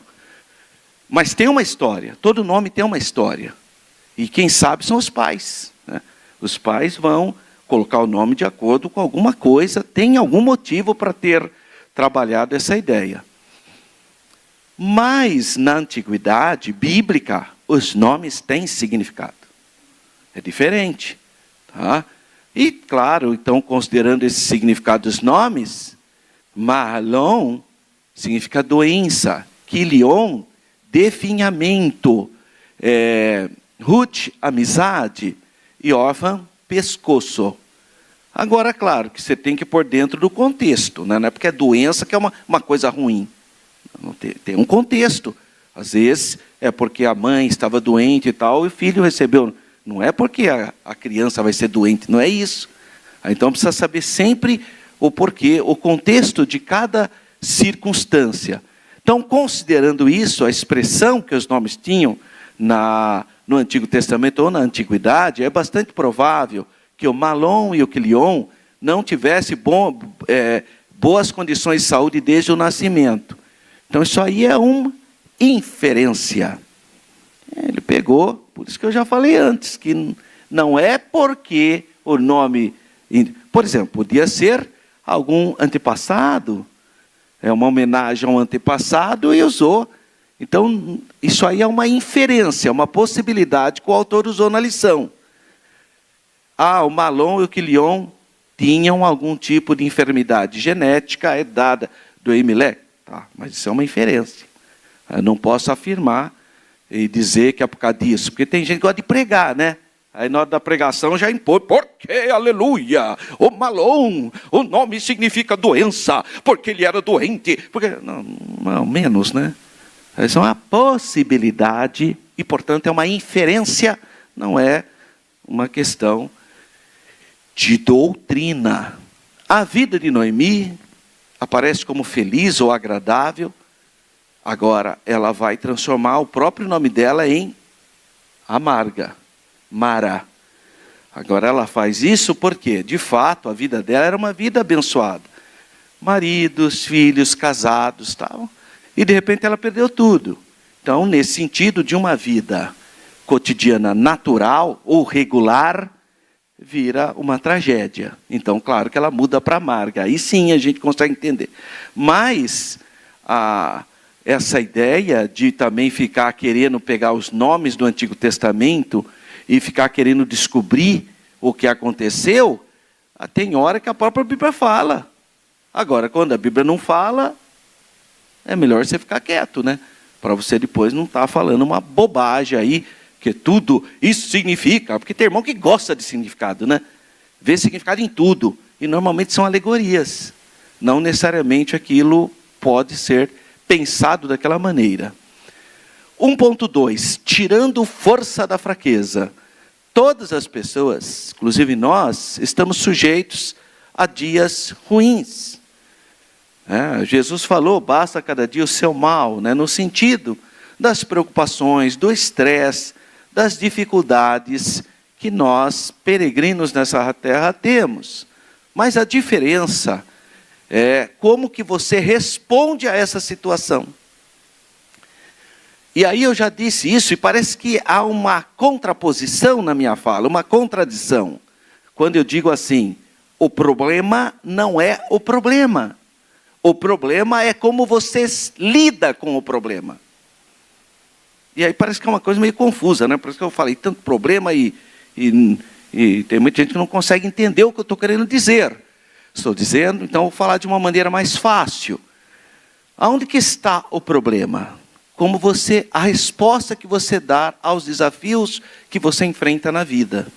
A: Mas tem uma história. Todo nome tem uma história. E quem sabe são os pais, né? Os pais vão colocar o nome de acordo com alguma coisa, tem algum motivo para ter trabalhado essa ideia. Mas na antiguidade bíblica, os nomes têm significado. É diferente. Tá? E, claro, então, considerando esse significado dos nomes, Mahalon significa doença, Quilion, definhamento, Ruth, amizade, e Orfã, pescoço. Agora, claro, que você tem que pôr dentro do contexto, né? Não é porque é doença que é uma coisa ruim. Tem um contexto. Às vezes é porque a mãe estava doente e tal, e o filho recebeu. Não é porque a criança vai ser doente, não é isso. Então precisa saber sempre o porquê, o contexto de cada circunstância. Então, considerando isso, a expressão que os nomes tinham no Antigo Testamento ou na Antiguidade, é bastante provável que o Malom e o Quilion não tivessem boas condições de saúde desde o nascimento. Então, isso aí é uma inferência. Ele pegou, por isso que eu já falei antes, que não é porque o nome... Por exemplo, podia ser algum antepassado, uma homenagem a um antepassado e usou. Então, isso aí é uma inferência, uma possibilidade que o autor usou na lição. O Malom e o Quilion tinham algum tipo de enfermidade genética herdada do Elimelec. Tá, mas isso é uma inferência. Eu não posso afirmar e dizer que é por causa disso, porque tem gente que gosta de pregar, né? Aí na hora da pregação já impõe, porque, aleluia, o Malom, o nome significa doença, porque ele era doente. Porque, não, menos, né? Isso é uma possibilidade e, portanto, é uma inferência, não é uma questão de doutrina. A vida de Noemi aparece como feliz ou agradável. Agora, ela vai transformar o próprio nome dela em amarga, Mara. Agora, ela faz isso porque, de fato, a vida dela era uma vida abençoada. Maridos, filhos, casados, tal. E, de repente, ela perdeu tudo. Então, nesse sentido de uma vida cotidiana natural ou regular, vira uma tragédia. Então, claro que ela muda para amarga. Aí sim a gente consegue entender. Mas essa ideia de também ficar querendo pegar os nomes do Antigo Testamento e ficar querendo descobrir o que aconteceu, tem hora que a própria Bíblia fala. Agora, quando a Bíblia não fala, é melhor você ficar quieto, né? Para você depois não estar falando uma bobagem aí, que tudo isso significa, porque tem irmão que gosta de significado, né? Vê significado em tudo, e normalmente são alegorias. Não necessariamente aquilo pode ser pensado daquela maneira. 1.2, tirando força da fraqueza. Todas as pessoas, inclusive nós, estamos sujeitos a dias ruins. Jesus falou, basta cada dia o seu mal, né? No sentido das preocupações, do estresse, das dificuldades que nós, peregrinos nessa terra, temos. Mas a diferença é como que você responde a essa situação. E aí eu já disse isso, e parece que há uma contraposição na minha fala, uma contradição. Quando eu digo assim, o problema não é o problema. O problema é como você lida com o problema. E aí parece que é uma coisa meio confusa, né? Por isso que eu falei tanto problema e tem muita gente que não consegue entender o que eu estou querendo dizer. Estou dizendo, então vou falar de uma maneira mais fácil. Aonde que está o problema? A resposta que você dá aos desafios que você enfrenta na vida.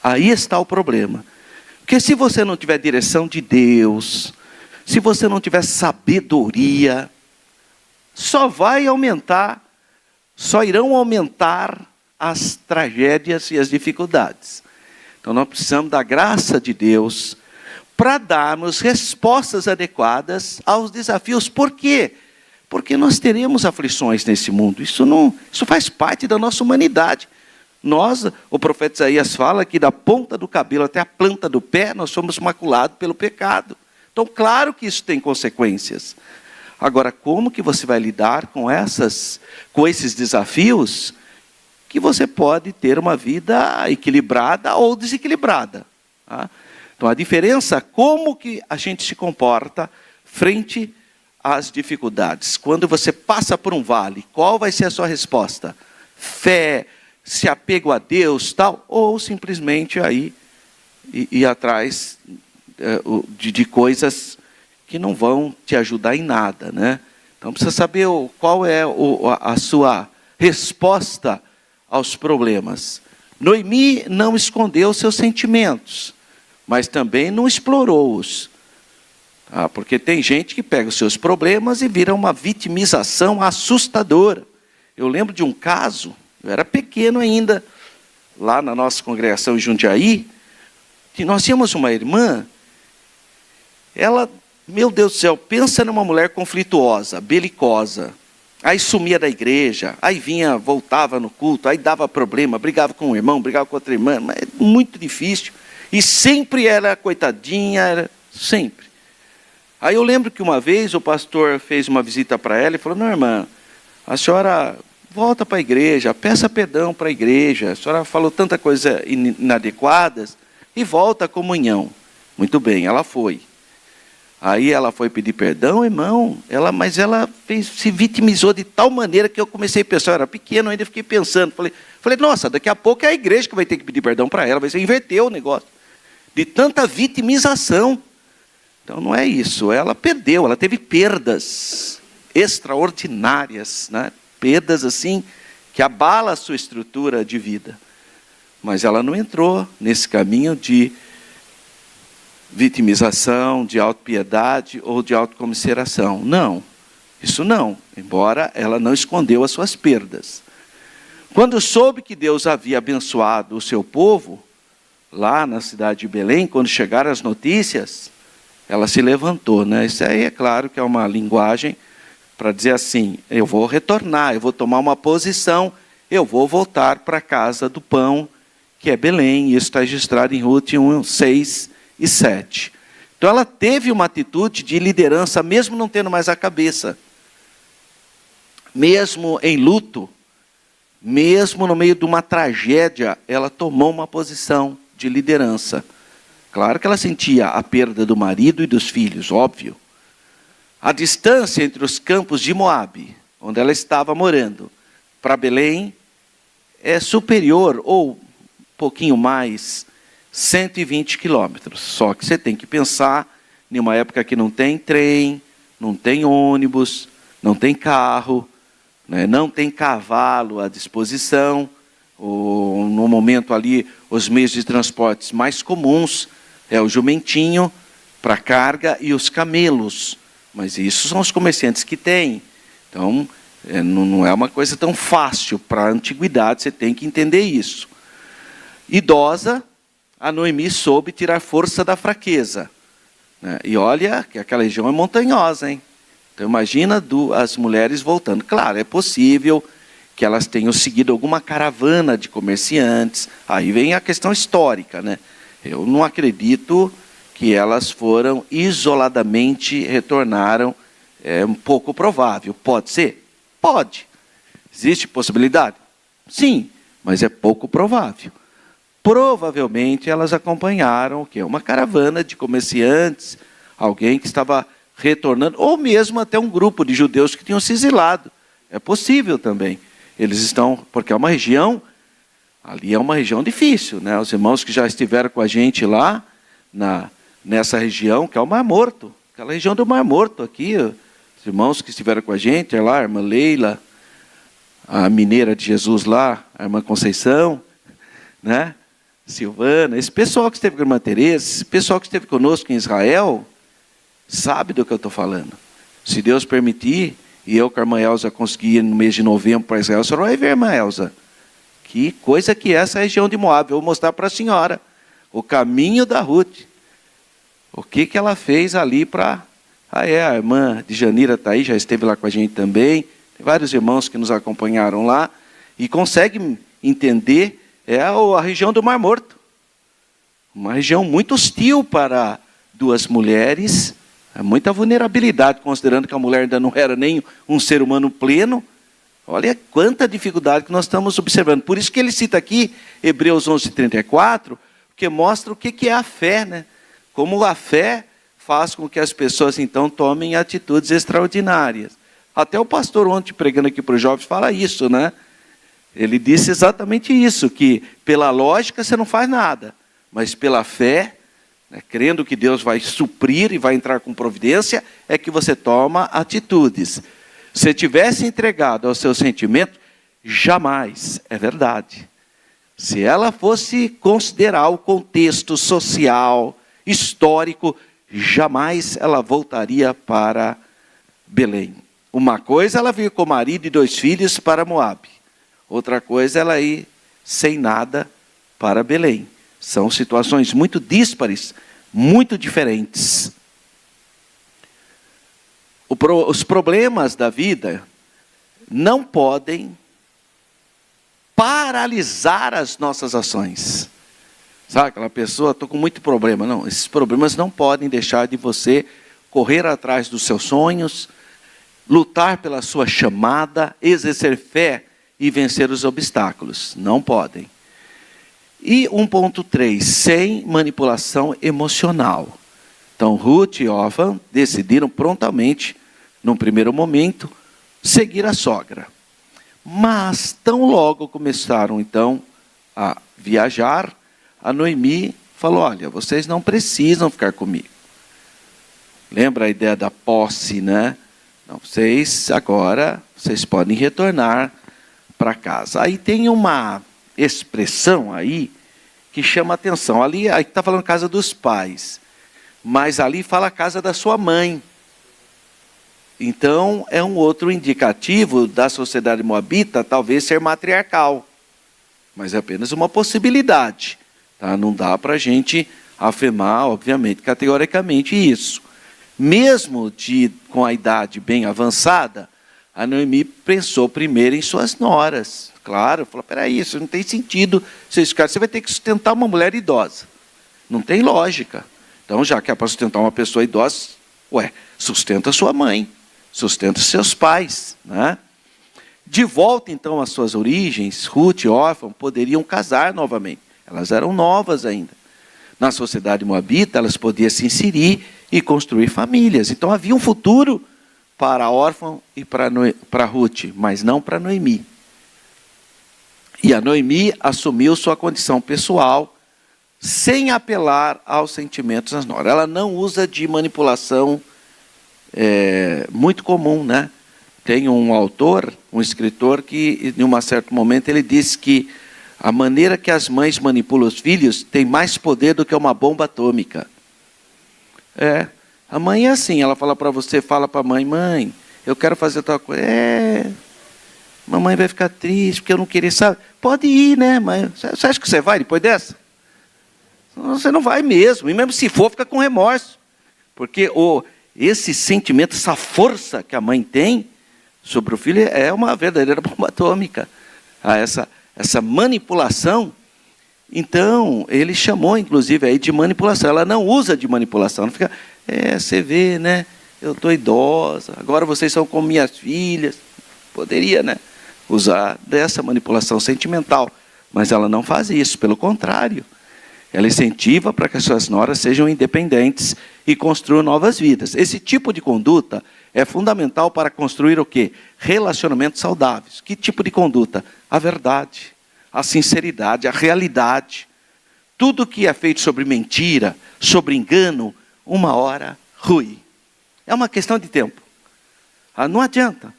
A: Aí está o problema. Porque se você não tiver direção de Deus, se você não tiver sabedoria, só irão aumentar as tragédias e as dificuldades. Então nós precisamos da graça de Deus para darmos respostas adequadas aos desafios. Por quê? Porque nós teremos aflições nesse mundo. Isso faz parte da nossa humanidade. O profeta Isaías fala que da ponta do cabelo até a planta do pé, nós somos maculados pelo pecado. Então, claro que isso tem consequências. Agora, como que você vai lidar com esses desafios? Que você pode ter uma vida equilibrada ou desequilibrada. Tá? Então, a diferença, como que a gente se comporta frente às dificuldades. Quando você passa por um vale, qual vai ser a sua resposta? Fé, se apego a Deus, tal? Ou simplesmente aí ir atrás de coisas que não vão te ajudar em nada, né? Então precisa saber qual é a sua resposta aos problemas. Noemi não escondeu seus sentimentos, mas também não explorou-os. Porque tem gente que pega os seus problemas e vira uma vitimização assustadora. Eu lembro de um caso, eu era pequeno ainda, lá na nossa congregação em Jundiaí, que nós tínhamos uma irmã, ela, meu Deus do céu, pensa numa mulher conflituosa, belicosa, aí sumia da igreja, aí vinha, voltava no culto, aí dava problema, brigava com um irmão, brigava com outra irmã, mas é muito difícil, e sempre era coitadinha, era sempre. Aí eu lembro que uma vez o pastor fez uma visita para ela e falou, não, irmã, a senhora volta para a igreja, peça perdão para a igreja, a senhora falou tanta coisa inadequadas, e volta à comunhão. Muito bem, ela foi. Aí ela foi pedir perdão, irmão, mas ela se vitimizou de tal maneira que eu comecei a pensar, eu era pequeno ainda, fiquei pensando, falei, nossa, daqui a pouco é a igreja que vai ter que pedir perdão para ela, vai ser inverter o negócio, de tanta vitimização. Então não é isso, ela perdeu, ela teve perdas extraordinárias, né? Perdas assim, que abala a sua estrutura de vida. Mas ela não entrou nesse caminho de vitimização, de autopiedade ou de autocomiseração. Não, isso não, embora ela não escondeu as suas perdas. Quando soube que Deus havia abençoado o seu povo, lá na cidade de Belém, quando chegaram as notícias, ela se levantou, né? Isso aí é claro que é uma linguagem para dizer assim, eu vou retornar, eu vou tomar uma posição, eu vou voltar para a casa do pão, que é Belém, isso está registrado em Ruth 1, 6 e 7. Então ela teve uma atitude de liderança, mesmo não tendo mais a cabeça, mesmo em luto, mesmo no meio de uma tragédia, ela tomou uma posição de liderança. Claro que ela sentia a perda do marido e dos filhos, óbvio. A distância entre os campos de Moabe, onde ela estava morando, para Belém, é superior, ou um pouquinho mais, 120 quilômetros. Só que você tem que pensar, em uma época que não tem trem, não tem ônibus, não tem carro, né, não tem cavalo à disposição. No momento ali, os meios de transportes mais comuns é o jumentinho para carga e os camelos. Mas isso são os comerciantes que têm. Então, não é uma coisa tão fácil para a antiguidade, você tem que entender isso. Idosa, a Noemi soube tirar força da fraqueza. Né? E olha que aquela região é montanhosa, hein? Então imagina as mulheres voltando. Claro, é possível que elas tenham seguido alguma caravana de comerciantes. Aí vem a questão histórica, né? Eu não acredito que elas foram isoladamente, retornaram. É um pouco provável. Pode ser? Pode. Existe possibilidade? Sim, mas é pouco provável. Provavelmente elas acompanharam o quê? Uma caravana de comerciantes, alguém que estava retornando, ou mesmo até um grupo de judeus que tinham se exilado. É possível também. Eles estão, porque é uma região, ali é uma região difícil, né? Os irmãos que já estiveram com a gente lá, nessa região, que é o Mar Morto, aquela região do Mar Morto aqui, os irmãos que estiveram com a gente, lá, a irmã Leila, a mineira de Jesus lá, a irmã Conceição, né? Silvana, esse pessoal que esteve com a irmã Tereza, esse pessoal que esteve conosco em Israel, sabe do que eu estou falando. Se Deus permitir, e eu com a irmã Elza consegui ir no mês de novembro para Israel, a senhora vai ver, irmã Elza, que coisa que é essa região de Moab. Eu vou mostrar para a senhora o caminho da Ruth. O que ela fez ali para... a irmã de Janira está aí, já esteve lá com a gente também. Tem vários irmãos que nos acompanharam lá. E conseguem entender, a região do Mar Morto. Uma região muito hostil para duas mulheres. Muita vulnerabilidade, considerando que a mulher ainda não era nem um ser humano pleno. Olha quanta dificuldade que nós estamos observando. Por isso que ele cita aqui, Hebreus 11:34, porque mostra o que é a fé, né? Como a fé faz com que as pessoas, então, tomem atitudes extraordinárias. Até o pastor ontem, pregando aqui para os jovens, fala isso, né? Ele disse exatamente isso, que pela lógica você não faz nada, mas pela fé, né, crendo que Deus vai suprir e vai entrar com providência, é que você toma atitudes. Se tivesse entregado ao seu sentimento, jamais, é verdade. Se ela fosse considerar o contexto social, histórico, jamais ela voltaria para Belém. Uma coisa ela vir com o marido e 2 filhos para Moabe. Outra coisa ela ir sem nada para Belém. São situações muito díspares, muito diferentes. Os problemas da vida não podem paralisar as nossas ações. Sabe, aquela pessoa, estou com muito problema. Não, esses problemas não podem deixar de você correr atrás dos seus sonhos, lutar pela sua chamada, exercer fé e vencer os obstáculos. Não podem. E 1.3, sem manipulação emocional. Então, Ruth e Orfa decidiram prontamente, num primeiro momento, seguir a sogra. Mas, tão logo começaram, então, a viajar, a Noemi falou, olha, vocês não precisam ficar comigo. Lembra a ideia da posse, né? Não, vocês podem retornar para casa. Aí tem uma expressão aí que chama atenção. Ali está falando casa dos pais, mas ali fala casa da sua mãe. Então, é um outro indicativo da sociedade moabita, talvez ser matriarcal. Mas é apenas uma possibilidade. Tá? Não dá para a gente afirmar, obviamente, categoricamente isso. Mesmo com a idade bem avançada, a Noemi pensou primeiro em suas noras. Claro, falou, peraí, isso não tem sentido. Você vai ter que sustentar uma mulher idosa. Não tem lógica. Então, já que é para sustentar uma pessoa idosa, sustenta sua mãe. Sustenta seus pais, né? De volta, então, às suas origens, Ruth e Orfa poderiam casar novamente. Elas eram novas ainda. Na sociedade moabita, elas podiam se inserir e construir famílias. Então, havia um futuro para Orfa e para Ruth, mas não para Noemi. E a Noemi assumiu sua condição pessoal, sem apelar aos sentimentos das noras. Ela não usa de manipulação muito comum, né? Tem um autor, um escritor, que em um certo momento ele disse que a maneira que as mães manipulam os filhos tem mais poder do que uma bomba atômica. A mãe é assim, ela fala para você, fala para a mãe, eu quero fazer tal coisa. Mamãe vai ficar triste, porque eu não queria, sabe? Pode ir, né, mãe? Você acha que você vai depois dessa? Você não vai mesmo, e mesmo se for, fica com remorso. Porque esse sentimento, essa força que a mãe tem sobre o filho é uma verdadeira bomba atômica. Essa manipulação, então, ele chamou, inclusive, aí de manipulação. Ela não usa de manipulação, não fica, você vê, né? Eu estou idosa, agora vocês são como minhas filhas. Poderia, né? Usar dessa manipulação sentimental. Mas ela não faz isso, pelo contrário. Ela incentiva para que as suas noras sejam independentes e construam novas vidas. Esse tipo de conduta é fundamental para construir o quê? Relacionamentos saudáveis. Que tipo de conduta? A verdade, a sinceridade, a realidade. Tudo que é feito sobre mentira, sobre engano, uma hora rui. É uma questão de tempo. Não adianta.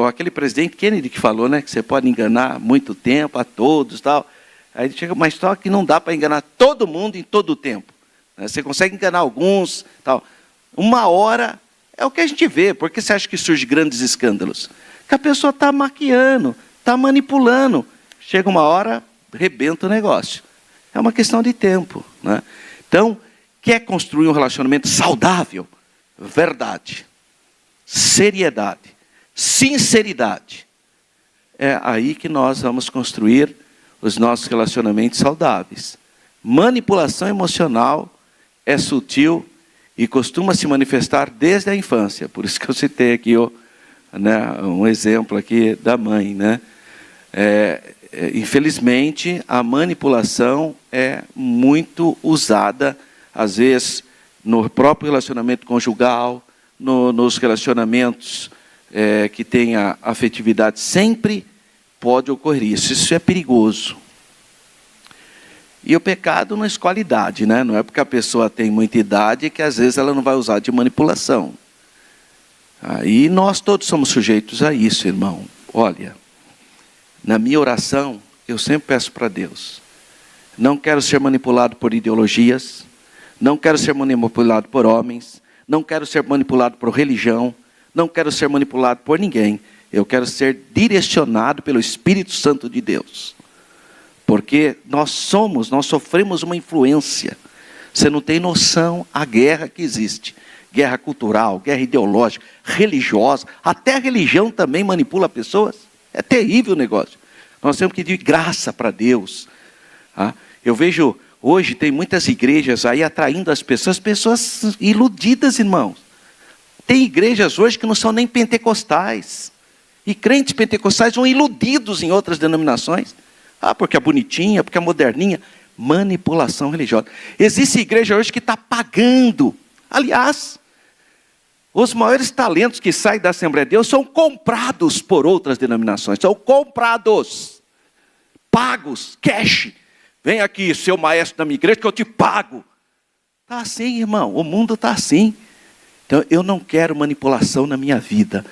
A: Aquele presidente Kennedy que falou, né, que você pode enganar muito tempo a todos, tal. Aí chega uma história que não dá para enganar todo mundo em todo o tempo. Você consegue enganar alguns, tal. Uma hora é o que a gente vê. Por que você acha que surge grandes escândalos? Que a pessoa está maquiando, está manipulando. Chega uma hora, rebenta o negócio. É uma questão de tempo, né? Então, quer construir um relacionamento saudável? Verdade, seriedade, sinceridade. É aí que nós vamos construir os nossos relacionamentos saudáveis. Manipulação emocional é sutil e costuma se manifestar desde a infância. Por isso que eu citei aqui um exemplo aqui da mãe, né? Infelizmente, a manipulação é muito usada, às vezes, no próprio relacionamento conjugal, nos relacionamentos que têm a afetividade, sempre pode ocorrer isso. Isso é perigoso. E o pecado não escolhe idade, né? Não é porque a pessoa tem muita idade que às vezes ela não vai usar de manipulação. E nós todos somos sujeitos a isso, irmão. Olha, na minha oração, eu sempre peço para Deus: não quero ser manipulado por ideologias, não quero ser manipulado por homens, não quero ser manipulado por religião, não quero ser manipulado por ninguém. Eu quero ser direcionado pelo Espírito Santo de Deus. Porque nós sofremos uma influência. Você não tem noção a guerra que existe. Guerra cultural, guerra ideológica, religiosa. Até a religião também manipula pessoas. É terrível o negócio. Nós temos que pedir graça para Deus. Eu vejo, hoje tem muitas igrejas aí atraindo as pessoas iludidas, irmãos. Tem igrejas hoje que não são nem pentecostais. E crentes pentecostais são iludidos em outras denominações. Porque é bonitinha, porque é moderninha. Manipulação religiosa. Existe igreja hoje que está pagando. Aliás, os maiores talentos que saem da Assembleia de Deus são comprados por outras denominações. São comprados. Pagos, cash. Vem aqui, seu maestro da minha igreja, que eu te pago. Está assim, irmão. O mundo está assim. Então, eu não quero manipulação na minha vida.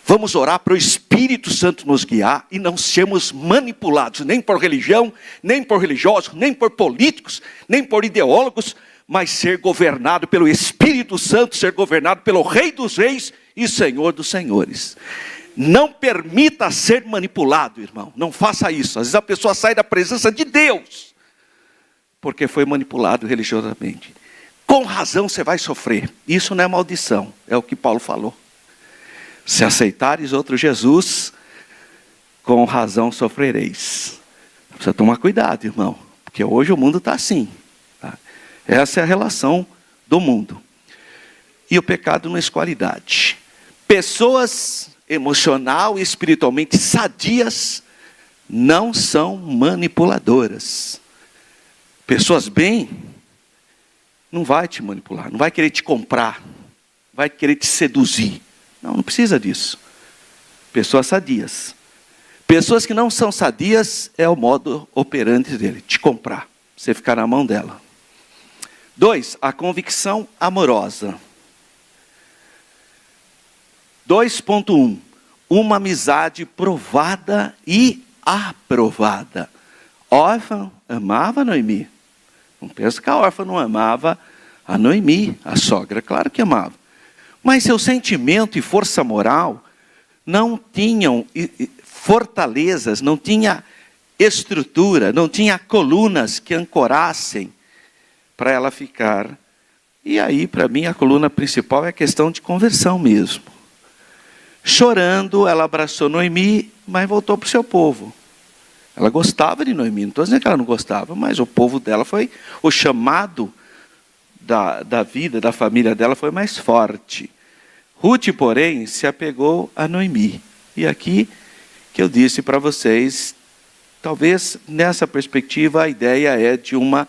A: Vamos orar para o Espírito Santo nos guiar e não sermos manipulados, nem por religião, nem por religiosos, nem por políticos, nem por ideólogos, mas ser governado pelo Espírito Santo, ser governado pelo Rei dos Reis e Senhor dos Senhores. Não permita ser manipulado, irmão. Não faça isso. Às vezes a pessoa sai da presença de Deus, porque foi manipulado religiosamente. Com razão você vai sofrer. Isso não é maldição, é o que Paulo falou. Se aceitares outro Jesus, com razão sofrereis. Precisa tomar cuidado, irmão, porque hoje o mundo está assim. Tá? Essa é a relação do mundo. E o pecado não escolhe idade. Pessoas emocional e espiritualmente sadias não são manipuladoras. Pessoas bem não vai te manipular, não vai querer te comprar, vai querer te seduzir. Não precisa disso. Pessoas sadias. Pessoas que não são sadias é o modo operante dele, te comprar, você ficar na mão dela. 2, a convicção amorosa. 2.1, uma amizade provada e aprovada. Órfã amava Noemi. Não pensa que a órfã não amava a Noemi, a sogra, claro que amava. Mas seu sentimento e força moral não tinham fortalezas, não tinha estrutura, não tinha colunas que ancorassem para ela ficar. E aí, para mim, a coluna principal é a questão de conversão mesmo. Chorando, ela abraçou Noemi, mas voltou para o seu povo. Ela gostava de Noemi, não estou dizendo que ela não gostava, mas o povo dela foi, o chamado da vida, da família dela foi mais forte. Ruth, porém, se apegou a Noemi. E aqui que eu disse para vocês, talvez nessa perspectiva a ideia é de uma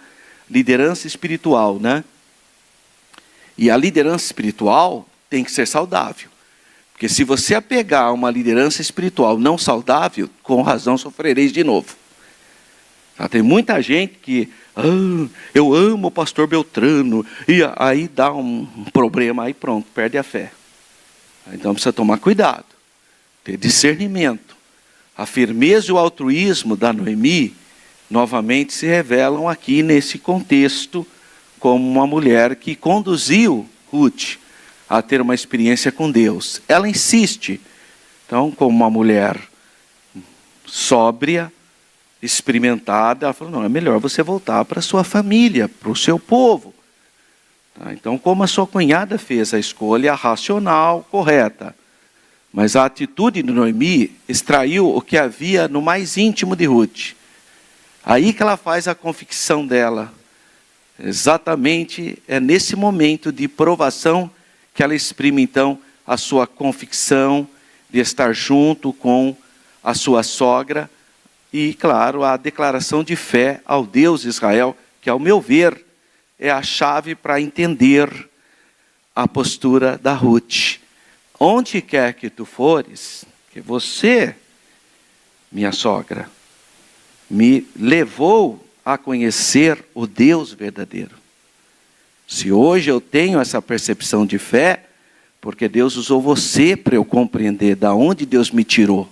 A: liderança espiritual, né? E a liderança espiritual tem que ser saudável. Porque se você apegar a uma liderança espiritual não saudável, com razão sofrereis de novo. Tem muita gente que, eu amo o pastor Beltrano, e aí dá um problema, aí pronto, perde a fé. Então precisa tomar cuidado, ter discernimento. A firmeza e o altruísmo da Noemi, novamente se revelam aqui nesse contexto, como uma mulher que conduziu Ruth a ter uma experiência com Deus. Ela insiste, então, como uma mulher sóbria, experimentada, ela falou, não, é melhor você voltar para a sua família, para o seu povo. Então, como a sua cunhada fez a escolha racional, correta, mas a atitude de Noemi extraiu o que havia no mais íntimo de Ruth. Aí que ela faz a convicção dela. Exatamente, é nesse momento de provação que ela exprime, então, a sua convicção de estar junto com a sua sogra e, claro, a declaração de fé ao Deus de Israel, que, ao meu ver, é a chave para entender a postura da Ruth. Onde quer que tu fores, que você, minha sogra, me levou a conhecer o Deus verdadeiro. Se hoje eu tenho essa percepção de fé, porque Deus usou você para eu compreender de onde Deus me tirou.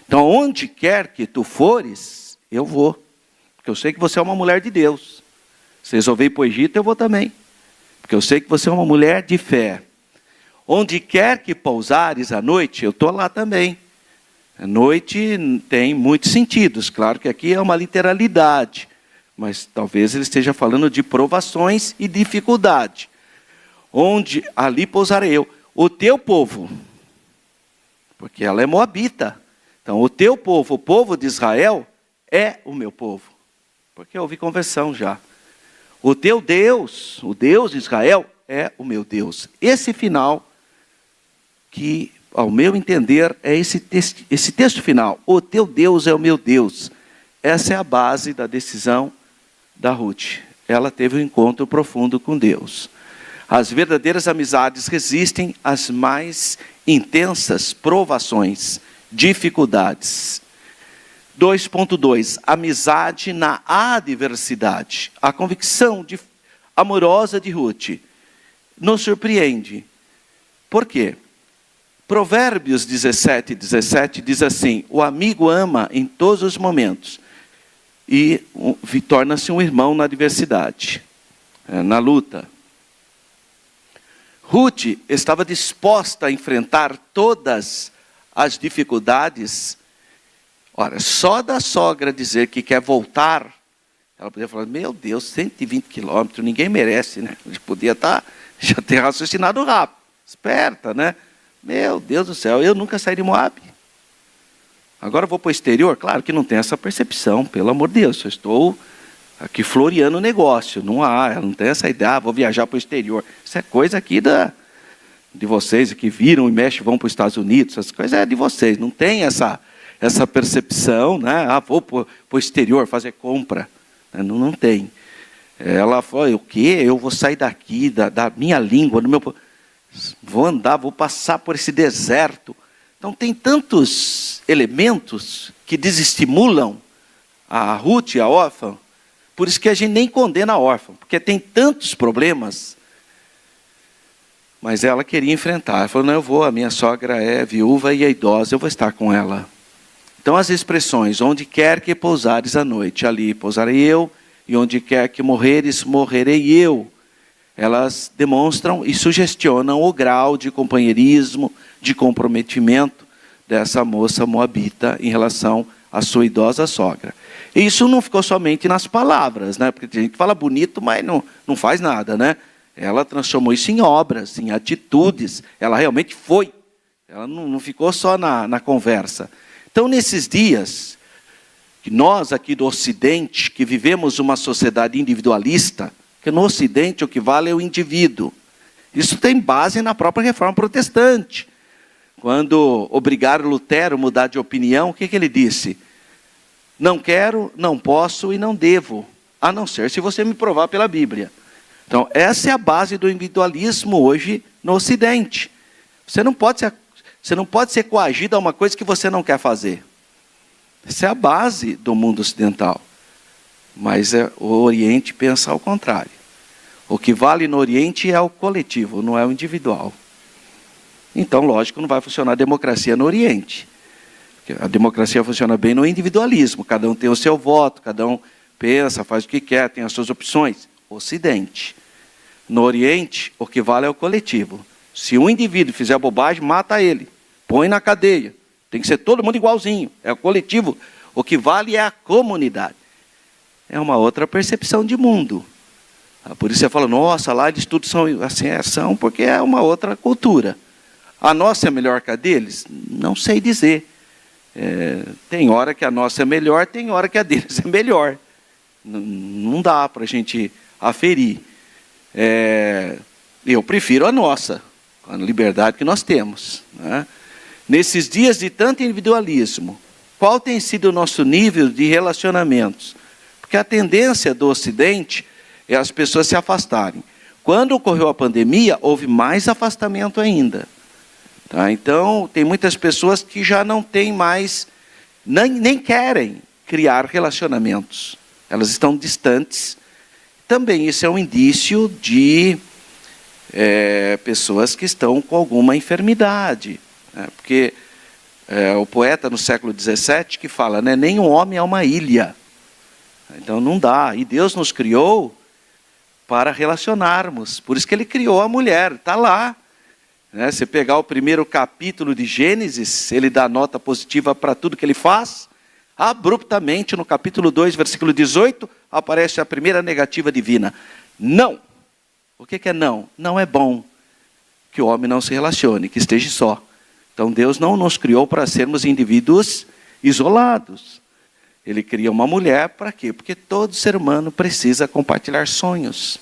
A: Então, onde quer que tu fores, eu vou. Porque eu sei que você é uma mulher de Deus. Se resolver ir para o Egito, eu vou também. Porque eu sei que você é uma mulher de fé. Onde quer que pousares à noite, eu estou lá também. A noite tem muitos sentidos. Claro que aqui é uma literalidade. Mas talvez ele esteja falando de provações e dificuldade. Onde ali pousarei eu. O teu povo, porque ela é moabita. Então, o teu povo, o povo de Israel, é o meu povo. Porque houve conversão já. O teu Deus, o Deus de Israel, é o meu Deus. Esse final, que ao meu entender, é esse texto final. O teu Deus é o meu Deus. Essa é a base da decisão da Ruth. Ela teve um encontro profundo com Deus. As verdadeiras amizades resistem às mais intensas provações, dificuldades. 2.2, amizade na adversidade. A convicção amorosa de Ruth nos surpreende. Por quê? Provérbios 17 diz assim: o amigo ama em todos os momentos e torna-se um irmão na adversidade, na luta. Ruth estava disposta a enfrentar todas as dificuldades. Ora, só da sogra dizer que quer voltar, ela podia falar, meu Deus, 120 quilômetros, ninguém merece, né? A gente podia já ter raciocinado rápido, esperta, né? Meu Deus do céu, eu nunca saí de Moab. Agora eu vou para o exterior? Claro que não tem essa percepção, pelo amor de Deus, eu estou aqui floreando o negócio, ela não tem essa ideia, vou viajar para o exterior. Isso é coisa aqui de vocês que viram e mexem, vão para os Estados Unidos, essas coisas é de vocês, não tem essa percepção, né? Vou para o exterior fazer compra. Não tem. Ela falou, o quê? Eu vou sair daqui, da minha língua, vou andar, vou passar por esse deserto. Então tem tantos elementos que desestimulam a Ruth, a órfã, por isso que a gente nem condena a órfã, porque tem tantos problemas. Mas ela queria enfrentar. Ela falou, não, eu vou, a minha sogra é viúva e é idosa, eu vou estar com ela. Então as expressões, onde quer que pousares à noite, ali pousarei eu, e onde quer que morreres, morrerei eu. Elas demonstram e sugestionam o grau de companheirismo, de comprometimento dessa moça moabita em relação à sua idosa sogra. E isso não ficou somente nas palavras, né? Porque tem gente que fala bonito, mas não faz nada, né? Ela transformou isso em obras, em atitudes. Ela realmente foi. Ela não ficou só na conversa. Então, nesses dias, que nós aqui do Ocidente, que vivemos uma sociedade individualista, que no Ocidente o que vale é o indivíduo. Isso tem base na própria Reforma Protestante. Quando obrigaram Lutero a mudar de opinião, o que ele disse? Não quero, não posso e não devo, a não ser se você me provar pela Bíblia. Então, essa é a base do individualismo hoje no Ocidente. Você não pode ser coagido a uma coisa que você não quer fazer. Essa é a base do mundo ocidental. Mas o Oriente pensa ao contrário. O que vale no Oriente é o coletivo, não é o individual. Então, lógico, não vai funcionar a democracia no Oriente. A democracia funciona bem no individualismo. Cada um tem o seu voto, cada um pensa, faz o que quer, tem as suas opções. Ocidente. No Oriente, o que vale é o coletivo. Se um indivíduo fizer bobagem, mata ele. Põe na cadeia. Tem que ser todo mundo igualzinho. É o coletivo. O que vale é a comunidade. É uma outra percepção de mundo. Por isso você fala, nossa, lá eles tudo são assim, são porque é uma outra cultura. A nossa é melhor que a deles? Não sei dizer. Tem hora que a nossa é melhor, tem hora que a deles é melhor. Não dá para a gente aferir. Eu prefiro a nossa, a liberdade que nós temos, né? Nesses dias de tanto individualismo, qual tem sido o nosso nível de relacionamentos? Porque a tendência do Ocidente é as pessoas se afastarem. Quando ocorreu a pandemia, houve mais afastamento ainda. Tá? Então, tem muitas pessoas que já não têm mais, nem querem criar relacionamentos. Elas estão distantes. Também isso é um indício de pessoas que estão com alguma enfermidade. Né? Porque o poeta no século XVII que fala, né, nenhum homem é uma ilha. Então não dá. E Deus nos criou para relacionarmos. Por isso que Ele criou a mulher. Está lá. Né? Você pegar o primeiro capítulo de Gênesis, Ele dá nota positiva para tudo que Ele faz. Abruptamente, no capítulo 2, versículo 18, aparece a primeira negativa divina. Não. O que é não? Não é bom que o homem não se relacione, que esteja só. Então Deus não nos criou para sermos indivíduos isolados. Ele cria uma mulher para quê? Porque todo ser humano precisa compartilhar sonhos.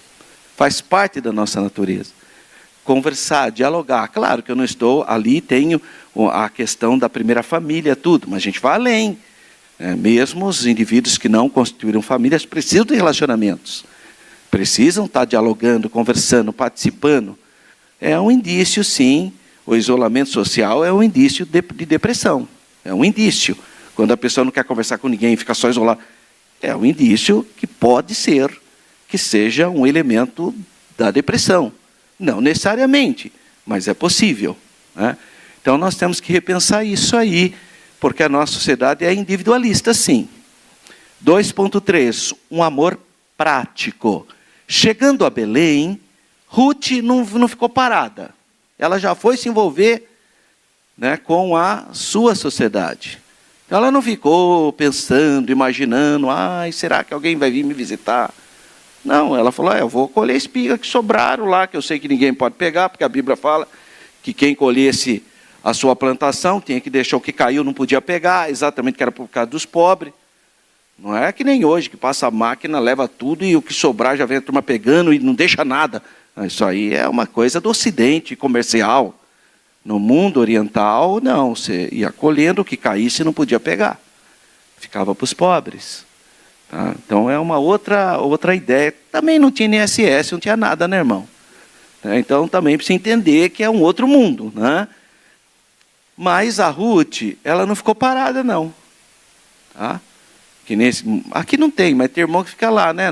A: Faz parte da nossa natureza. Conversar, dialogar. Claro que eu não estou ali, tenho a questão da primeira família, tudo, mas a gente vai além. Mesmo os indivíduos que não constituíram famílias precisam de relacionamentos. Precisam estar dialogando, conversando, participando. É um indício, sim. O isolamento social é um indício de depressão. É um indício. Quando a pessoa não quer conversar com ninguém e fica só isolada, é um indício que pode ser que seja um elemento da depressão. Não necessariamente, mas é possível. Né? Então nós temos que repensar isso aí, porque a nossa sociedade é individualista, sim. 2.3, um amor prático. Chegando a Belém, Ruth não ficou parada. Ela já foi se envolver, né, com a sua sociedade. Ela não ficou pensando, imaginando, será que alguém vai vir me visitar? Não, ela falou, eu vou colher espiga que sobraram lá, que eu sei que ninguém pode pegar, porque a Bíblia fala que quem colhesse a sua plantação tinha que deixar o que caiu, não podia pegar, exatamente que era por causa dos pobres. Não é que nem hoje, que passa a máquina, leva tudo e o que sobrar já vem a turma pegando e não deixa nada. Isso aí é uma coisa do Ocidente comercial. No mundo oriental, não. Você ia colhendo o que caísse e não podia pegar. Ficava para os pobres. Tá? Então é uma outra ideia. Também não tinha INSS, não tinha nada, né, irmão? Então também precisa entender que é um outro mundo. Né? Mas a Ruth, ela não ficou parada, não. Tá? Aqui não tem, mas tem irmão que fica lá, né?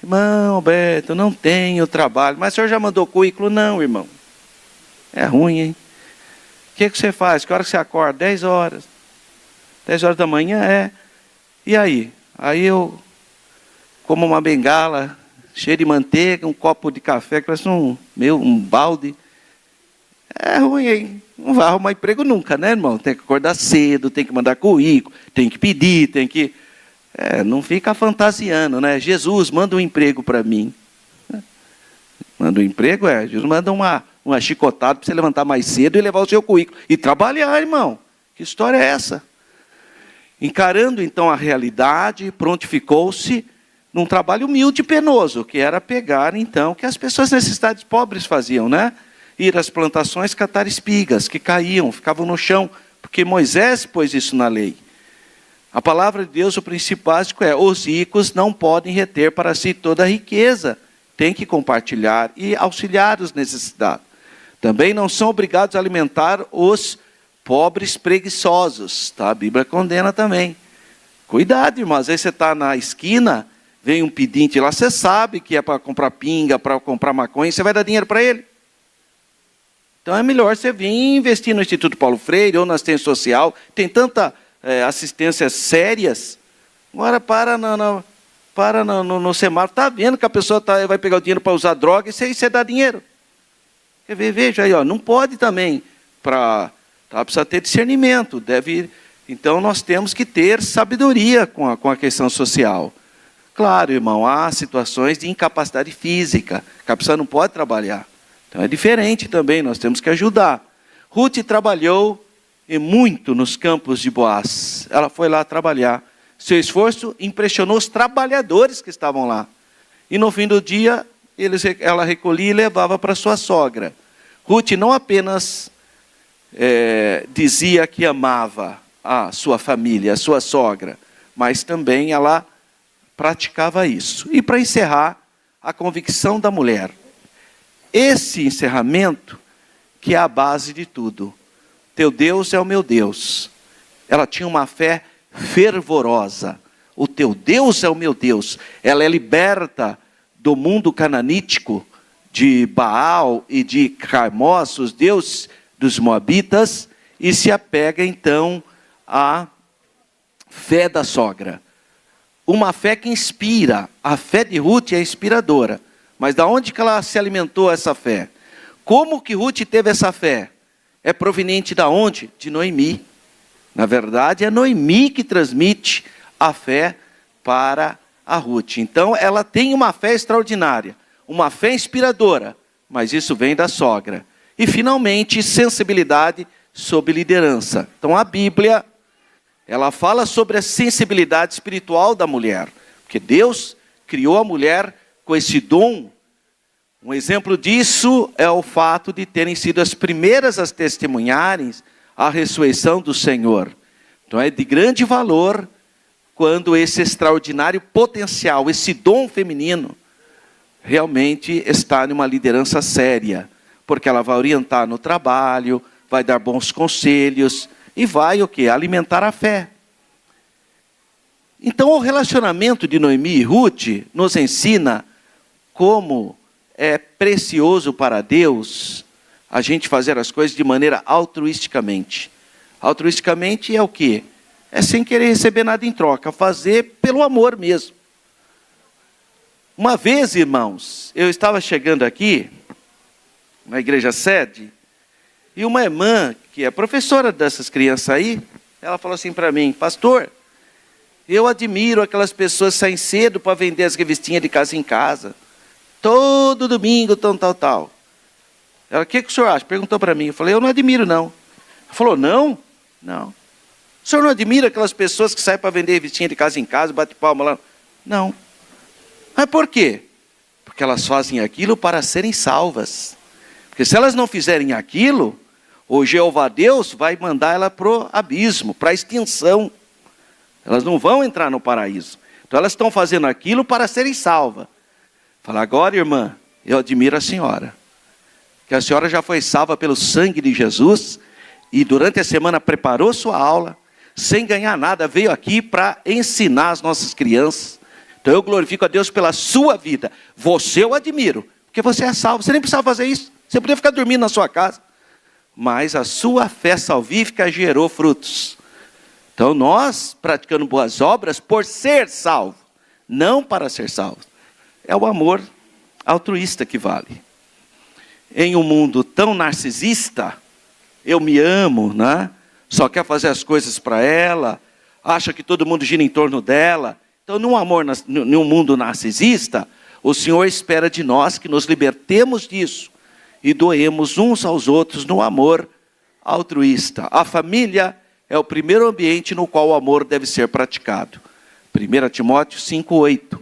A: Irmão Alberto, não tenho trabalho. Mas o senhor já mandou currículo? Não, irmão. É ruim, hein? O que você faz? Que hora que você acorda? 10 horas. 10 horas da manhã, E aí? Aí eu como uma bengala, cheia de manteiga, um copo de café, que parece um balde. É ruim, hein? Não vai arrumar emprego nunca, né, irmão? Tem que acordar cedo, tem que mandar currículo, tem que pedir, tem que... não fica fantasiando, né? Jesus, manda um emprego para mim. Manda um emprego, Jesus manda uma chicotada para você levantar mais cedo e levar o seu currículo. E trabalhar, irmão. Que história é essa? Encarando, então, a realidade, prontificou-se num trabalho humilde e penoso, que era pegar, então, o que as pessoas nessas cidades pobres faziam, né? Ir às plantações catar espigas, que caíam, ficavam no chão, porque Moisés pôs isso na lei. A palavra de Deus, o princípio básico é: os ricos não podem reter para si toda a riqueza. Tem que compartilhar e auxiliar os necessitados. Também não são obrigados a alimentar os pobres preguiçosos. Tá? A Bíblia condena também. Cuidado, irmão. Às vezes você está na esquina, vem um pedinte lá, você sabe que é para comprar pinga, para comprar maconha, você vai dar dinheiro para ele. Então é melhor você vir investir no Instituto Paulo Freire ou na assistência social. Tem tanta assistências sérias. Agora para no semáforo, está vendo que a pessoa vai pegar o dinheiro para usar droga e você dá dinheiro. Veja aí, não pode também, precisa ter discernimento. Então nós temos que ter sabedoria com a questão social. Claro, irmão, há situações de incapacidade física, que a pessoa não pode trabalhar. Então é diferente também, nós temos que ajudar. Ruth trabalhou e muito nos campos de Boaz. Ela foi lá trabalhar. Seu esforço impressionou os trabalhadores que estavam lá. E no fim do dia, ela recolhia e levava para sua sogra. Ruth não apenas dizia que amava a sua família, a sua sogra, mas também ela praticava isso. E para encerrar, a convicção da mulher. Esse encerramento que é a base de tudo. Teu Deus é o meu Deus. Ela tinha uma fé fervorosa. O teu Deus é o meu Deus. Ela é liberta do mundo cananítico, de Baal e de Carmós, os deuses dos Moabitas, e se apega então à fé da sogra. Uma fé que inspira. A fé de Ruth é inspiradora. Mas da onde que ela se alimentou essa fé? Como que Ruth teve essa fé? É proveniente da onde? De Noemi. Na verdade, é Noemi que transmite a fé para a Ruth. Então, ela tem uma fé extraordinária, uma fé inspiradora, mas isso vem da sogra. E, finalmente, sensibilidade sob liderança. Então, a Bíblia, ela fala sobre a sensibilidade espiritual da mulher, porque Deus criou a mulher com esse dom. Um exemplo disso é o fato de terem sido as primeiras a testemunharem a ressurreição do Senhor. Então é de grande valor quando esse extraordinário potencial, esse dom feminino, realmente está numa liderança séria, porque ela vai orientar no trabalho, vai dar bons conselhos e vai o quê? Alimentar a fé. Então o relacionamento de Noemi e Ruth nos ensina como é precioso para Deus a gente fazer as coisas de maneira altruisticamente. Altruisticamente é o quê? É sem querer receber nada em troca, fazer pelo amor mesmo. Uma vez, irmãos, eu estava chegando aqui, na igreja sede, e uma irmã, que é professora dessas crianças aí, ela falou assim para mim: pastor, eu admiro aquelas pessoas que saem cedo para vender as revistinhas de casa em casa. Todo domingo, tal. Ela: o que o senhor acha? Perguntou para mim. Eu falei: eu não admiro, não. Ela falou: não? Não. O senhor não admira aquelas pessoas que saem para vender revistinha de casa em casa, bate palma lá? Não. Mas por quê? Porque elas fazem aquilo para serem salvas. Porque se elas não fizerem aquilo, o Jeová Deus vai mandar ela para o abismo, para a extinção. Elas não vão entrar no paraíso. Então elas estão fazendo aquilo para serem salvas. Fala: agora, irmã, eu admiro a senhora. Que a senhora já foi salva pelo sangue de Jesus e durante a semana preparou sua aula, sem ganhar nada, veio aqui para ensinar as nossas crianças. Então eu glorifico a Deus pela sua vida. Você eu admiro, porque você é salvo. Você nem precisava fazer isso. Você podia ficar dormindo na sua casa. Mas a sua fé salvífica gerou frutos. Então nós, praticando boas obras por ser salvo, não para ser salvo. É o amor altruísta que vale. Em um mundo tão narcisista, eu me amo, né? Só quer fazer as coisas para ela, acha que todo mundo gira em torno dela. Então, num mundo narcisista, o Senhor espera de nós que nos libertemos disso e doemos uns aos outros no amor altruísta. A família é o primeiro ambiente no qual o amor deve ser praticado. 1 Timóteo 5:8.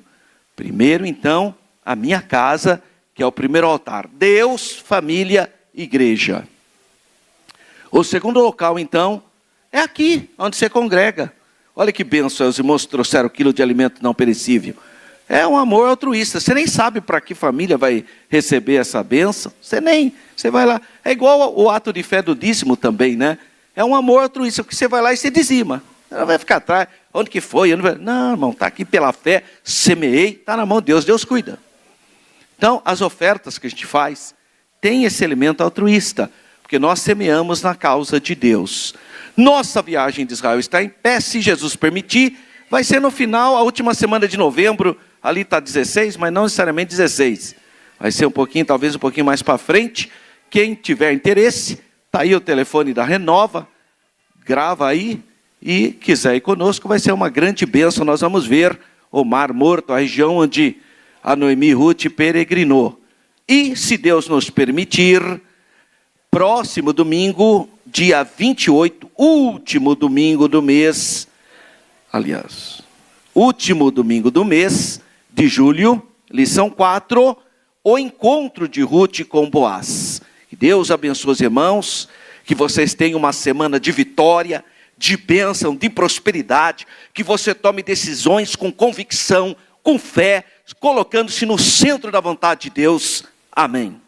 A: Primeiro, então, a minha casa, que é o primeiro altar. Deus, família, igreja. O segundo local, então, é aqui, onde você congrega. Olha que bênção, os irmãos trouxeram 1 quilo de alimento não perecível. É um amor altruísta. Você nem sabe para que família vai receber essa bênção. Você vai lá. É igual o ato de fé do dízimo também, né? É um amor altruísta, porque você vai lá e você dizima. Ela vai ficar atrás. Onde que foi? Não, irmão, está aqui pela fé, semeei, está na mão de Deus, Deus cuida. Então, as ofertas que a gente faz, tem esse elemento altruísta, porque nós semeamos na causa de Deus. Nossa viagem de Israel está em pé, se Jesus permitir, vai ser no final, a última semana de novembro, ali está 16, mas não necessariamente 16. Vai ser talvez um pouquinho mais para frente. Quem tiver interesse, está aí o telefone da Renova, grava aí, e quiser ir conosco, vai ser uma grande bênção. Nós vamos ver o Mar Morto, a região onde a Noemi Ruth peregrinou. E, se Deus nos permitir, próximo domingo, dia 28, último domingo do mês, último domingo do mês de julho, lição 4, o encontro de Ruth com Boaz. Que Deus abençoe os irmãos, que vocês tenham uma semana de vitória, de bênção, de prosperidade, que você tome decisões com convicção, com fé, colocando-se no centro da vontade de Deus. Amém.